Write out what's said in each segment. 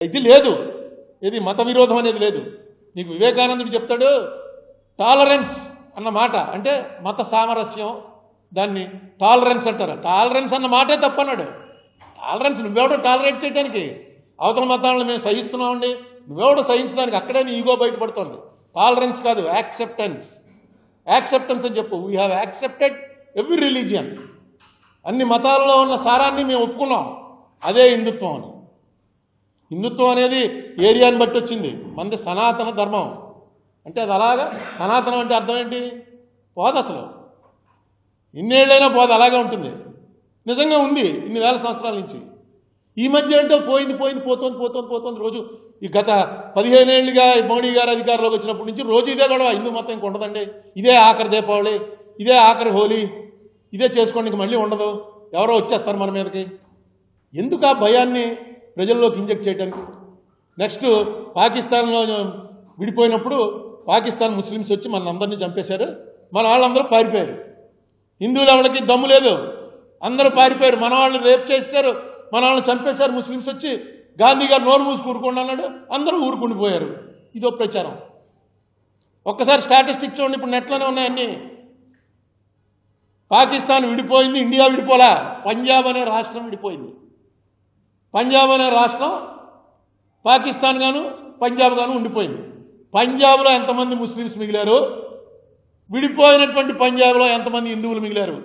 ఇది లేదు, ఇది మత విరోధం అనేది లేదు. నీకు వివేకానందుడు చెప్తాడు, టాలరెన్స్ అన్న మాట అంటే మత సామరస్యం, దాన్ని టాలరెన్స్ అంటారు. టాలరెన్స్ అన్న మాటే తప్పన్నాడు. టాలరెన్స్ నువ్వెవడో టాలరేట్ చేయడానికి, అవతల మతాలను మేము సహిస్తున్నామండి, నువ్వెవడో సహించడానికి, అక్కడే నీ ఈగో బయటపడుతుంది. టాలరెన్స్ కాదు, యాక్సెప్టెన్స్. యాక్సెప్టెన్స్ అని చెప్పు. We have accepted every religion. అన్ని మతాలలో ఉన్న సారాన్ని మేము ఒప్పుకున్నాం. అదే హిందుత్వం అని. హిందుత్వం అనేది ఏరియాని బట్టి వచ్చింది. మనది సనాతన ధర్మం అంటే అది అలాగా. సనాతనం అంటే అర్థం ఏంటి? పోదు, అసలు ఇన్నేళ్ళైనా పోదు, అలాగే ఉంటుంది. నిజంగా ఉంది ఇన్ని వేల సంవత్సరాల నుంచి. ఈ మధ్య ఏంటో పోయింది పోతుంది రోజు. ఈ గత 15 ఏళ్ళుగా మోడీ గారు అధికారంలోకి వచ్చినప్పటి నుంచి రోజు ఇదే గొడవ. హిందూ మతం ఇంక ఉండదండి, ఇదే ఆఖరి దీపావళి, ఇదే ఆఖరి హోలీ, ఇదే చేసుకోండి, మళ్ళీ ఉండదు, ఎవరో వచ్చేస్తారు మన మీదకి. ఎందుకు ఆ భయాన్ని ప్రజల్లోకి ఇంజెక్ట్ చేయడానికి? నెక్స్ట్ పాకిస్తాన్లో విడిపోయినప్పుడు పాకిస్తాన్ ముస్లిమ్స్ వచ్చి మన అందరినీ చంపేశారు. మన వాళ్ళందరూ పారిపోయారు. హిందువులు ఎవరికి దమ్ము లేదు, అందరూ పారిపోయారు. మన వాళ్ళని రేప్ చేశారు, మన వాళ్ళని చంపేశారు. ముస్లిమ్స్ వచ్చి గాంధీ గారు నోరు మూసి ఊరుకోండి అన్నాడు, అందరూ ఊరుకుండిపోయారు. ఇదో ప్రచారం. ఒక్కసారి స్టాటిస్టిక్స్ చూడండి, ఇప్పుడు నెట్లోనే ఉన్నాయన్నీ. పాకిస్తాన్ విడిపోయింది, ఇండియా విడిపోలా. పంజాబ్ అనే రాష్ట్రం విడిపోయింది. పంజాబ్ అనే రాష్ట్రం పాకిస్తాన్ గాను పంజాబ్ గాను ఉండిపోయింది. పంజాబ్లో ఎంతమంది ముస్లిమ్స్ మిగిలారు, విడిపోయినటువంటి పంజాబ్లో ఎంతమంది హిందువులు మిగిలారు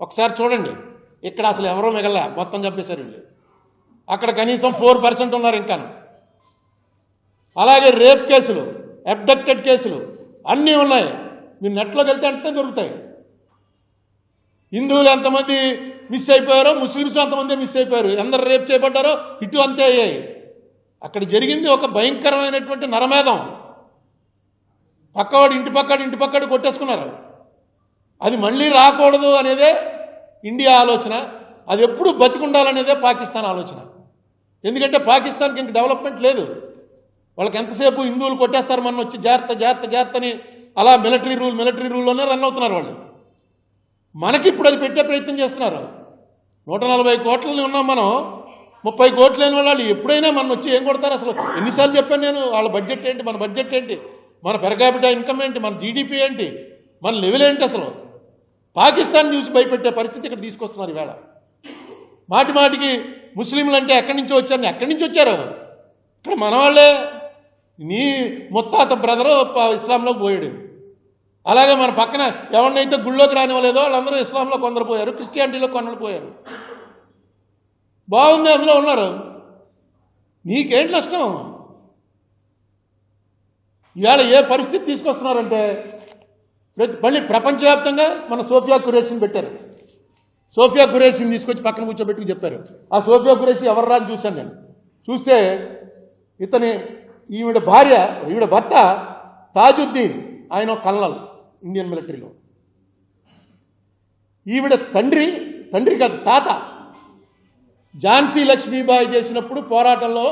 ఒకసారి చూడండి. ఇక్కడ అసలు ఎవరో మిగల, మొత్తం చంపేశారు వీళ్ళు. అక్కడ కనీసం 4% ఉన్నారు ఇంకా. అలాగే రేప్ కేసులు, అబ్డక్టెడ్ కేసులు అన్నీ ఉన్నాయి. మీరు నెట్లోకి వెళ్తే అంటే దొరుకుతాయి. హిందువులు ఎంతమంది మిస్ అయిపోయారో, ముస్లిమ్స్ అంతమంది మిస్ అయిపోయారు. ఎందరు రేప్ చేయబడ్డారో ఇటు అంతే అయ్యాయి. అక్కడ జరిగింది ఒక భయంకరమైనటువంటి నరమేధం. పక్కవాడు ఇంటి పక్కడు కొట్టేసుకున్నారు. అది మళ్ళీ రాకూడదు అనేదే ఇండియా ఆలోచన. అది ఎప్పుడు బతికుండాలనేదే పాకిస్తాన్ ఆలోచన. ఎందుకంటే పాకిస్తాన్కి ఇంక డెవలప్మెంట్ లేదు. వాళ్ళకి ఎంతసేపు హిందువులు కొట్టేస్తారు, మన వచ్చి జాగ్రత్త అని అలా మిలిటరీ రూల్లోనే రన్ అవుతున్నారు వాళ్ళు. మనకి ఇప్పుడు అది పెట్టే ప్రయత్నం చేస్తున్నారు. 140 కోట్లని ఉన్నాం మనం, 30 కోట్లు లేని వాళ్ళు ఎప్పుడైనా మన వచ్చి ఏం కొడతారు? అసలు ఎన్నిసార్లు చెప్పాను నేను, వాళ్ళ బడ్జెట్ ఏంటి, మన బడ్జెట్ ఏంటి, మన పెర్ క్యాపిటా ఇన్కమ్ ఏంటి, మన జీడిపి ఏంటి, మన లెవెల్ ఏంటి? అసలు పాకిస్తాన్ చూసి భయపెట్టే పరిస్థితి ఇక్కడ తీసుకొస్తున్నారు ఈవేళ. మాటికి ముస్లింలు అంటే ఎక్కడి నుంచో వచ్చారు. ఎక్కడి నుంచి వచ్చారు? ఇక్కడ మన వాళ్ళే. నీ ముత్తాత బ్రదరు ఇస్లాంలోకి పోయాడు. అలాగే మన పక్కన ఎవరినైతే గుళ్ళోకి రానివ్వలేదో వాళ్ళందరూ ఇస్లాంలో కొందరు పోయారు, క్రిస్టియానిటీలో కొందరు పోయారు. బాగుంది, అందులో ఉన్నారు. నీకేంటి నష్టం? ఇవాళ ఏ పరిస్థితి తీసుకొస్తున్నారంటే మళ్ళీ ప్రపంచవ్యాప్తంగా మన సోఫియా ఖురేషిని పెట్టారు. సోఫియా ఖురేషిని తీసుకొచ్చి పక్కన కూర్చోబెట్టుకు చెప్పారు. ఆ సోఫియా ఖురేషి ఎవర్రా అని చూశాను నేను. చూస్తే ఈవిడ భార్య, ఈవిడ భర్త తాజుద్దీన్, ఆయన కల్నల్ ఇండియన్ మిలిటరీలో. ఈవిడ తండ్రి కాదు, తాత ఝాన్సీ లక్ష్మీబాయి చేసినప్పుడు పోరాటంలో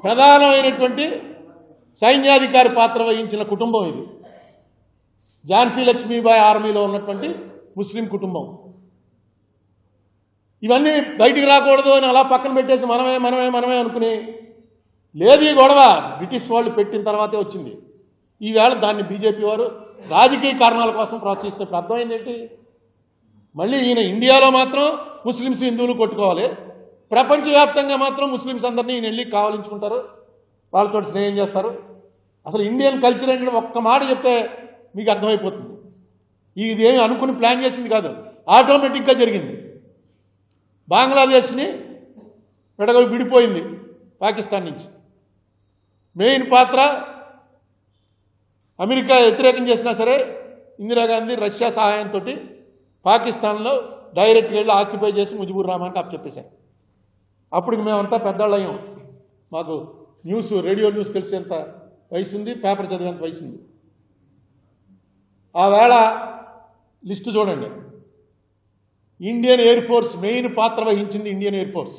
ప్రధానమైనటువంటి సైన్యాధికారి పాత్ర వహించిన కుటుంబం ఇది. ఝాన్సీ లక్ష్మీబాయి ఆర్మీలో ఉన్నటువంటి ముస్లిం కుటుంబం. ఇవన్నీ బయటికి రాకూడదు అని అలా పక్కన పెట్టేసి మనమే అనుకుని, లేదు ఈ గొడవ బ్రిటిష్ వాళ్ళు పెట్టిన తర్వాతే వచ్చింది. ఈవేళ దాన్ని బీజేపీ వారు రాజకీయ కారణాల కోసం ప్రోత్సహిస్తున్నప్పుడు అర్థమైంది ఏంటి? మళ్ళీ ఈయన ఇండియాలో మాత్రం ముస్లిమ్స్ హిందువులు కొట్టుకోవాలి, ప్రపంచవ్యాప్తంగా మాత్రం ముస్లిమ్స్ అందరినీ ఈయన వెళ్ళి కావాలించుకుంటారు, వాళ్ళతో స్నేహం చేస్తారు. అసలు ఇండియన్ కల్చర్ ఏంటంటే ఒక్క మాట చెప్తే మీకు అర్థమైపోతుంది. ఇదేమి అనుకుని ప్లాన్ చేసింది కాదు, ఆటోమేటిక్గా జరిగింది. బంగ్లాదేశ్ని విడిపోయింది పాకిస్తాన్ నుంచి. మెయిన్ పాత్ర అమెరికా వ్యతిరేకం చేసినా సరే ఇందిరాగాంధీ రష్యా సహాయంతో పాకిస్తాన్లో డైరెక్ట్గా వెళ్ళి ఆక్యుపై చేసి ముజిబుర్ రహమాన్కి అప్పచెప్పేశారు. అప్పటికి మేమంతా పెద్దవాళ్ళు అయ్యాం. మాకు రేడియో న్యూస్ తెలిసేంత వయసు ఉంది, పేపర్ చదివేంత వయసు ఉంది. ఆ వేళ లిస్టు చూడండి. ఇండియన్ ఎయిర్ ఫోర్స్ మెయిన్ పాత్ర వహించింది. ఇండియన్ ఎయిర్ ఫోర్స్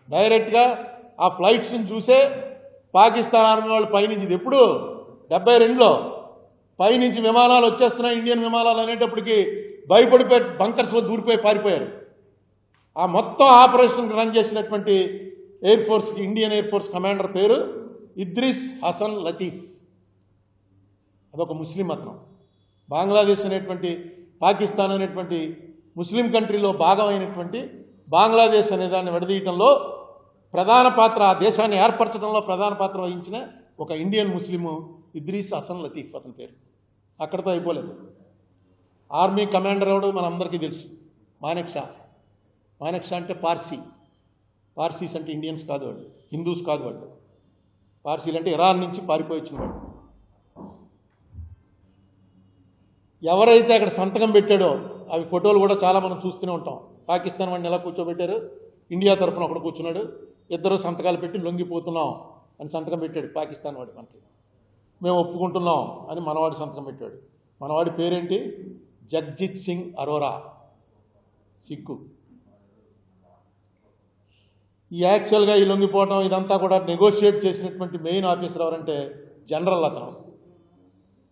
డైరెక్ట్గా ఆ ఫ్లైట్స్ని చూసే పాకిస్తాన్ ఆర్మీ వాళ్ళు పైనుంచి, ఎప్పుడు 72లో పైనుంచి విమానాలు వచ్చేస్తున్నాయి, ఇండియన్ విమానాలు అనేటప్పటికి భయపడిపోయి బంకర్స్లో దూరిపోయి పారిపోయారు. ఆ మొత్తం ఆపరేషన్ రన్ చేసినటువంటి ఎయిర్ ఫోర్స్కి ఇండియన్ ఎయిర్ ఫోర్స్ కమాండర్ పేరు ఇద్రిస్ హసన్ లతీఫ్. అదొక ముస్లిం అతను. బంగ్లాదేశ్ అనేటువంటి పాకిస్తాన్ అనేటువంటి ముస్లిం కంట్రీలో భాగమైనటువంటి బంగ్లాదేశ్ అనే దాన్ని విడదీయటంలో ప్రధాన పాత్ర, ఆ దేశాన్ని ఏర్పరచడంలో ప్రధాన పాత్ర వహించిన ఒక ఇండియన్ ముస్లిము ఇద్రిస్ హసన్ లతీఫ్ అతని పేరు. అక్కడితో అయిపోలేదు. ఆర్మీ కమాండర్ ఎవడు మనందరికీ తెలుసు, మానెక్ షా. మానెక్ షా అంటే పార్సీ. పార్సీస్ అంటే ఇండియన్స్ కాదు వాళ్ళు, హిందూస్ కాదు వాళ్ళు. పార్సీలు అంటే ఇరాన్ నుంచి పారిపోయి వచ్చిన వాళ్ళు. ఎవరైతే అక్కడ సంతకం పెట్టాడో అవి ఫోటోలు కూడా చాలా మనం చూస్తూనే ఉంటాం. పాకిస్తాన్ వాడిని ఎలా కూర్చోబెట్టారు, ఇండియా తరఫున ఒకడు కూర్చున్నాడు, ఇద్దరు సంతకాలు పెట్టి లొంగిపోతున్నాం అని సంతకం పెట్టాడు పాకిస్తాన్ వాడు. మనకి మేము ఒప్పుకుంటున్నాం అని మనవాడి సంతకం పెట్టాడు. మనవాడి పేరేంటి? జగ్జిత్ సింగ్ అరోరా, సిక్కు. ఈ యాక్చువల్గా ఈ లొంగిపోవడం ఇదంతా కూడా నెగోషియేట్ చేసినటువంటి మెయిన్ ఆఫీసర్ ఎవరంటే జనరల్ అతను,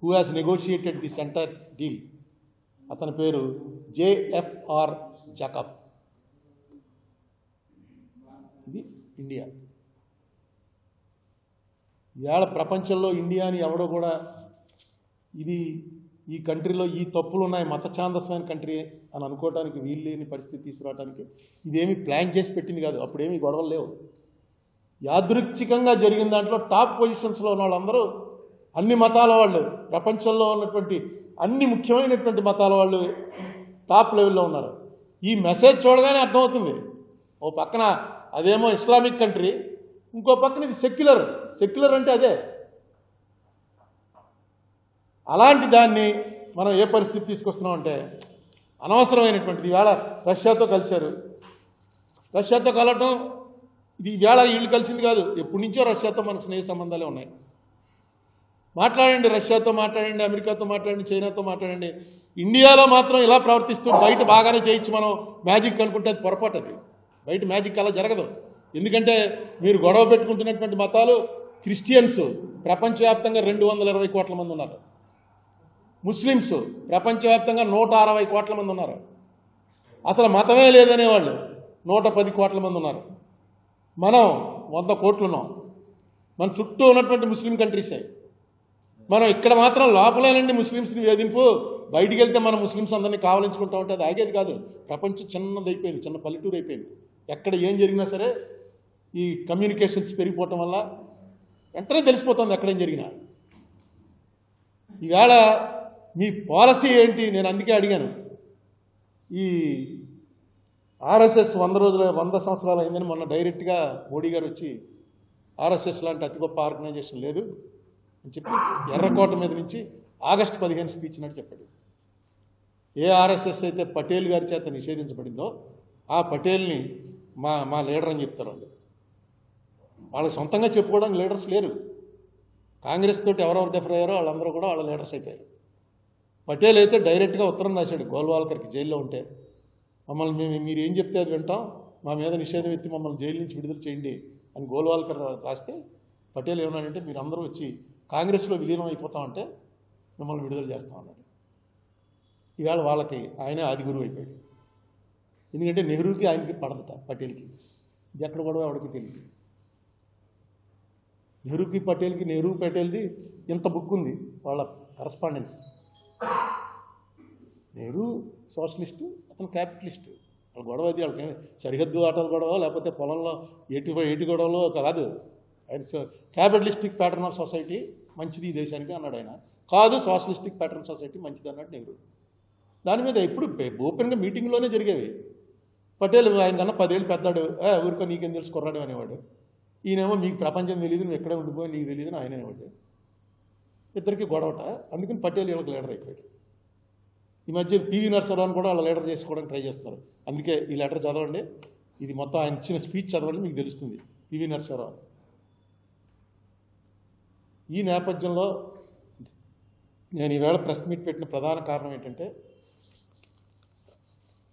who has negotiated this entire deal. అతని పేరు జేఎఫ్ఆర్ జాకబ్. ఇది ఇండియా. ఇవాళ ప్రపంచంలో ఇండియాని ఎవడో కూడా ఇది ఈ కంట్రీలో ఈ తప్పులు ఉన్నాయి, మత ఛాందస్మైన కంట్రీ అని అనుకోవడానికి వీలు లేని పరిస్థితి తీసుకురావడానికి ఇదేమి ప్లాన్ చేసి పెట్టింది కాదు. అప్పుడేమీ గొడవలు లేవు. యాదృచ్ఛికంగా జరిగిన దాంట్లో టాప్ పొజిషన్స్లో ఉన్న వాళ్ళందరూ అన్ని మతాల వాళ్ళు, ప్రపంచంలో ఉన్నటువంటి అన్ని ముఖ్యమైనటువంటి మతాల వాళ్ళు టాప్ లెవెల్లో ఉన్నారు. ఈ మెసేజ్ చూడగానే అర్థమవుతుంది. ఓ పక్కన అదేమో ఇస్లామిక్ కంట్రీ, ఇంకో పక్కన ఇది సెక్యులర్. సెక్యులర్ అంటే అదే. అలాంటి దాన్ని మనం ఏ పరిస్థితి తీసుకొస్తున్నాం అంటే అనవసరమైనటువంటిది. ఈవేళ రష్యాతో కలిశారు. రష్యాతో కలవటం ఇది ఈవేళ వీళ్ళు కలిసింది కాదు, ఎప్పటి నుంచో రష్యాతో మనకు స్నేహ సంబంధాలే ఉన్నాయి. మాట్లాడండి, రష్యాతో మాట్లాడండి, అమెరికాతో మాట్లాడండి, చైనాతో మాట్లాడండి. ఇండియాలో మాత్రం ఇలా ప్రవర్తిస్తూ బయట బాగానే చేయొచ్చు మనం మ్యాజిక్ అనుకుంటే అది పొరపాటు. అది బయట మ్యాజిక్ అలా జరగదు. ఎందుకంటే మీరు గొడవ పెట్టుకుంటున్నటువంటి మతాలు క్రిస్టియన్స్ ప్రపంచవ్యాప్తంగా 220 కోట్ల మంది ఉన్నారు. ముస్లిమ్స్ ప్రపంచవ్యాప్తంగా 160 కోట్ల మంది ఉన్నారు. అసలు మతమే లేదనేవాళ్ళు 110 కోట్ల మంది ఉన్నారు. మనం 100 కోట్లు ఉన్నాం. మన చుట్టూ ఉన్నటువంటి ముస్లిం కంట్రీసే. మనం ఇక్కడ మాత్రం లోపలేనండి ముస్లిమ్స్ని వేధింపు, బయటికి వెళ్తే మన ముస్లిమ్స్ అందరినీ కావలించుకుంటా ఉంటే అది ఆగేది కాదు. ప్రపంచం చిన్నది అయిపోయింది, చిన్న పల్లెటూరు అయిపోయింది. ఎక్కడ ఏం జరిగినా సరే ఈ కమ్యూనికేషన్స్ పెరిగిపోవటం వల్ల వెంటనే తెలిసిపోతుంది ఎక్కడేం జరిగినా. ఈవేళ మీ పాలసీ ఏంటి? నేను అందుకే అడిగాను. ఈ ఆర్ఎస్ఎస్ 100 సంవత్సరాలు అయిందని మొన్న డైరెక్ట్గా మోడీ గారు వచ్చి ఆర్ఎస్ఎస్ లాంటి అతి గొప్ప ఆర్గనైజేషన్ లేదు అని చెప్పి ఎర్రకోట మీద నుంచి ఆగస్టు 15 స్పీచ్ నాటి చెప్పాడు. ఏ ఆర్ఎస్ఎస్ అయితే పటేల్ గారి చేత నిషేధించబడిందో ఆ పటేల్ని మా లీడర్ అని చెప్తారు వాళ్ళు. వాళ్ళకి సొంతంగా చెప్పుకోవడానికి లీడర్స్ లేరు. కాంగ్రెస్ తోటి ఎవరెవరు డిఫర్ అయ్యారో వాళ్ళందరూ కూడా వాళ్ళ లీడర్స్ అయిపోయారు. పటేల్ అయితే డైరెక్ట్గా ఉత్తరం రాశాడు గోల్వాల్కర్కి జైల్లో ఉంటే, మమ్మల్ని మీరు ఏం చెప్తే అది వింటాం, మా మీద నిషేధం ఎత్తి మమ్మల్ని జైలు నుంచి విడుదల చేయండి అని గోల్వాల్కర్ రాస్తే పటేల్ ఏమన్నాడంటే మీరు అందరూ వచ్చి కాంగ్రెస్లో విలీనం అయిపోతామంటే మిమ్మల్ని విడుదల చేస్తామన్నాడు. ఇవాళ వాళ్ళకి ఆయనే ఆది గురువు అయిపోయాడు. ఎందుకంటే నెహ్రూకి ఆయనకి పడదట, పటేల్కి. ఇది ఎక్కడ కూడా ఎవరికి తెలియదు. నెహ్రూకి పటేల్కి, నెహ్రూ పటేల్ది ఇంత బుక్ ఉంది వాళ్ళ కరస్పాండెన్స్. నెహ్రూ సోషలిస్టు, అతను క్యాపిటలిస్టు. వాళ్ళ గొడవ అది. వాళ్ళకి సరిహద్దు ఆటల గొడవ లేకపోతే పొలంలో ఏటి గొడవలో కాదు. ఆయన క్యాపిటలిస్టిక్ ప్యాటర్న్ ఆఫ్ సొసైటీ మంచిది ఈ దేశానికి అన్నాడు ఆయన. కాదు, సోషలిస్టిక్ ప్యాటర్న్ సొసైటీ మంచిది అన్నాడు నెహ్రూ. దాని మీద ఇప్పుడు ఓపెన్గా మీటింగ్లోనే జరిగేవి. పటేల్ ఆయన కన్నా 10 ఏళ్ళు పెద్దాడు, ఊరికో నీకేం తెలుసు కుర్రాడు అనేవాడు. ఈయనేమో మీకు ప్రపంచం తెలియదు, నువ్వు ఎక్కడే ఉండిపోయి నీకు తెలియదు అని ఆయన అనేవాడు. ఇద్దరికి గొడవట. అందుకని పటేల్ వీళ్ళకి లీడర్ అయిపోయాడు. ఈ మధ్య పివి నరసింహరావుని కూడా వాళ్ళ లీడర్ చేసుకోవడానికి ట్రై చేస్తున్నారు. అందుకే ఈ లెటర్ చదవండి, ఇది మొత్తం ఆయన ఇచ్చిన స్పీచ్ చదవండి, మీకు తెలుస్తుంది పివి నరసింహరావు. ఈ నేపథ్యంలో నేను ఈవేళ ప్రెస్ మీట్ పెట్టిన ప్రధాన కారణం ఏంటంటే,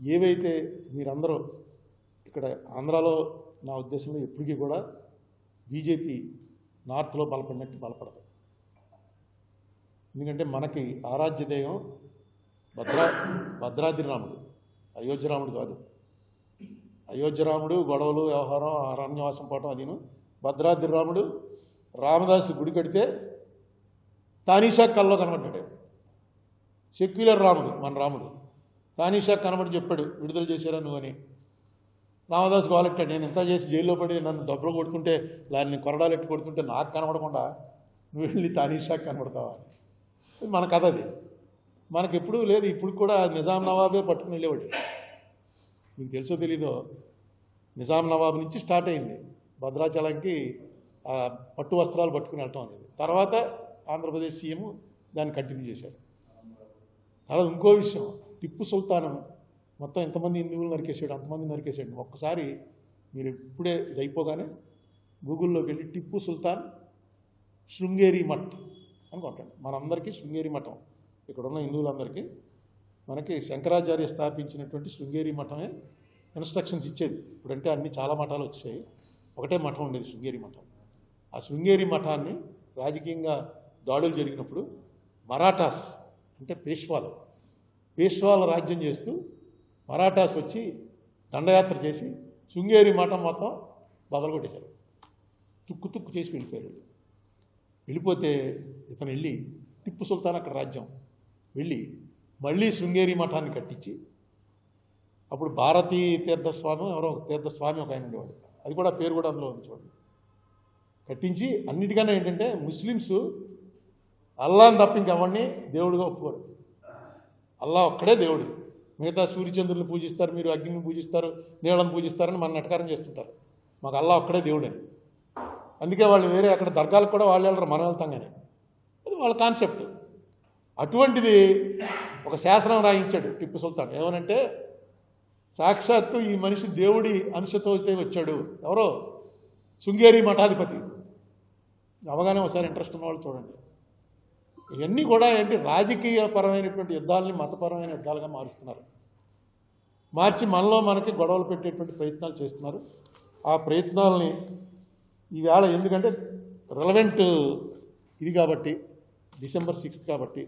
ఏవైతే మీరందరూ ఇక్కడ ఆంధ్రాలో నా ఉద్దేశంలో ఎప్పటికీ కూడా బీజేపీ నార్త్లో బలపడినట్టు బలపడదు. ఎందుకంటే మనకి ఆరాధ్య దైవం భద్రాద్రి రాముడు, అయోధ్య రాముడు కాదు. అయోధ్య రాముడు గొడవలు వ్యవహారం అరణ్యవాసం పోవటం అదిను. భద్రాద్రి రాముడు రామదాసు గుడి కడితే తానీషా కల్లో కనబడ్డాడు. సెక్యులర్ రాముడు మన రాముడు తానీషా కనబడి చెప్పాడు విడుదల చేశారా నువ్వు అని. రామదాస్ గోలెట్టాడు, నేను ఇంత చేసి జైల్లో పడి నన్ను దెబ్బలు కొడుతుంటే దాన్ని కొరడాలు ఎట్టి కొడుతుంటే నాకు కనబడకుండా నువ్వు వెళ్ళి తానీషాకి కనబడతావా? మన కథ అది. మనకెప్పుడూ లేదు, ఇప్పుడు కూడా నిజాం నవాబే పట్టుకుని వెళ్ళేవాడు. మీకు తెలుసో తెలీదో, నిజాం నవాబు నుంచి స్టార్ట్ అయింది భద్రాచలంకి పట్టు వస్త్రాలు పట్టుకుని వెళ్ళటం అనేది. తర్వాత ఆంధ్రప్రదేశ్ సీఎం దాన్ని కంటిన్యూ చేశాడు. తర్వాత ఇంకో విషయం, టిప్పు సుల్తాన్ మొత్తం ఎంతమంది హిందువులు నరికేసాడు, అంతమంది నరికేసాడు. ఒక్కసారి మీరు ఇప్పుడే ఇది అయిపోగానే గూగుల్లోకి వెళ్ళి టిప్పు సుల్తాన్ శృంగేరి మఠ్ అని కొట్టండి. మనందరికీ శృంగేరి మఠం, ఇక్కడ ఉన్న హిందువులందరికీ మనకి శంకరాచార్య స్థాపించినటువంటి శృంగేరి మఠమే ఇన్స్ట్రక్షన్స్ ఇచ్చేది. ఇప్పుడంటే అన్ని చాలా మఠాలు వచ్చాయి, ఒకటే మఠం ఉండేది శృంగేరి మఠం. ఆ శృంగేరి మఠాన్ని రాజకీయంగా దాడులు జరిగినప్పుడు మరాఠాస్ అంటే పేష్వాల రాజ్యం చేస్తూ మరాఠాస్ వచ్చి దండయాత్ర చేసి శృంగేరి మఠం మొత్తం బదలగొట్టేశారు. తుక్కు చేసి వెళ్ళిపోయారు. వెళ్ళిపోతే ఇతను వెళ్ళి టిప్పు సుల్తాన్ అక్కడ రాజ్యం వెళ్ళి మళ్ళీ శృంగేరి మఠాన్ని కట్టించి, అప్పుడు భారతీ తీర్థస్వామి ఎవరో తీర్థస్వామి ఒక ఆయన ఉండేవాడు, అది కూడా పేరు కూడా అందులో ఉంది చూడండి, కట్టించి అన్నిటికన్నా ఏంటంటే ముస్లిమ్స్ అల్లాని తప్ప ఇంకెవరిని దేవుడిగా ఒప్పుకోరు. అల్లా ఒక్కడే దేవుడు. మిగతా సూర్యచంద్రులను పూజిస్తారు, మీరు అగ్నిని పూజిస్తారు, నీళ్ళని పూజిస్తారని మన నటకారం చేస్తుంటారు. మాకు అల్లా ఒక్కడే దేవుడని. అందుకే వాళ్ళు వేరే అక్కడ దర్గాలకు కూడా వాళ్ళు వెళ్ళరు, మనం వెళ్తాం. కానీ అది వాళ్ళ కాన్సెప్ట్. అటువంటిది ఒక శాసనం రాయించాడు టిప్పు సుల్తాన్. ఏమనంటే, సాక్షాత్తు ఈ మనిషి దేవుడి అంశతో వచ్చాడు. ఎవరో శృంగేరి మఠాధిపతి. అవగానే ఒకసారి ఇంట్రెస్ట్ ఉన్న వాళ్ళు చూడండి. ఇవన్నీ కూడా ఏంటి, రాజకీయపరమైనటువంటి యుద్ధాలని మతపరమైన యుద్ధాలుగా మారుస్తున్నారు. మార్చి మనలో మనకి గొడవలు పెట్టేటువంటి ప్రయత్నాలు చేస్తున్నారు. ఆ ప్రయత్నాలని ఈవేళ ఎందుకంటే రిలవెంట్ ఇది కాబట్టి, December 6th కాబట్టి,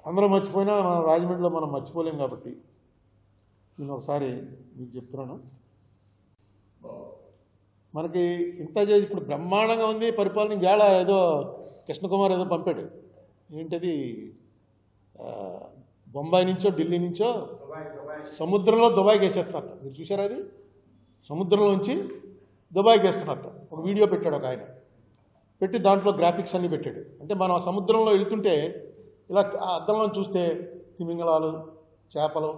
అందరూ మర్చిపోయినా మన రాజమండ్రిలో మనం మర్చిపోలేం కాబట్టి నేను ఒకసారి మీకు చెప్తున్నాను. మనకి ఇంత చేసి ఇప్పుడు బ్రహ్మాండంగా ఉంది పరిపాలన. వేళ ఏదో కృష్ణకుమార్ ఏదో పంపాడు, ఏంటది, బొంబాయి నుంచో ఢిల్లీ నుంచో సముద్రంలో దుబాయ్కి వేసేస్తున్నట్ట. మీరు చూసారా? అది సముద్రంలోంచి దుబాయ్కి వేస్తున్నట్ట. ఒక వీడియో పెట్టాడు ఒక ఆయన, పెట్టి దాంట్లో గ్రాఫిక్స్ అన్నీ పెట్టాడు. అంటే మనం సముద్రంలో వెళ్తుంటే ఇలా అద్దంలో చూస్తే తిమింగలాలు, చేపలు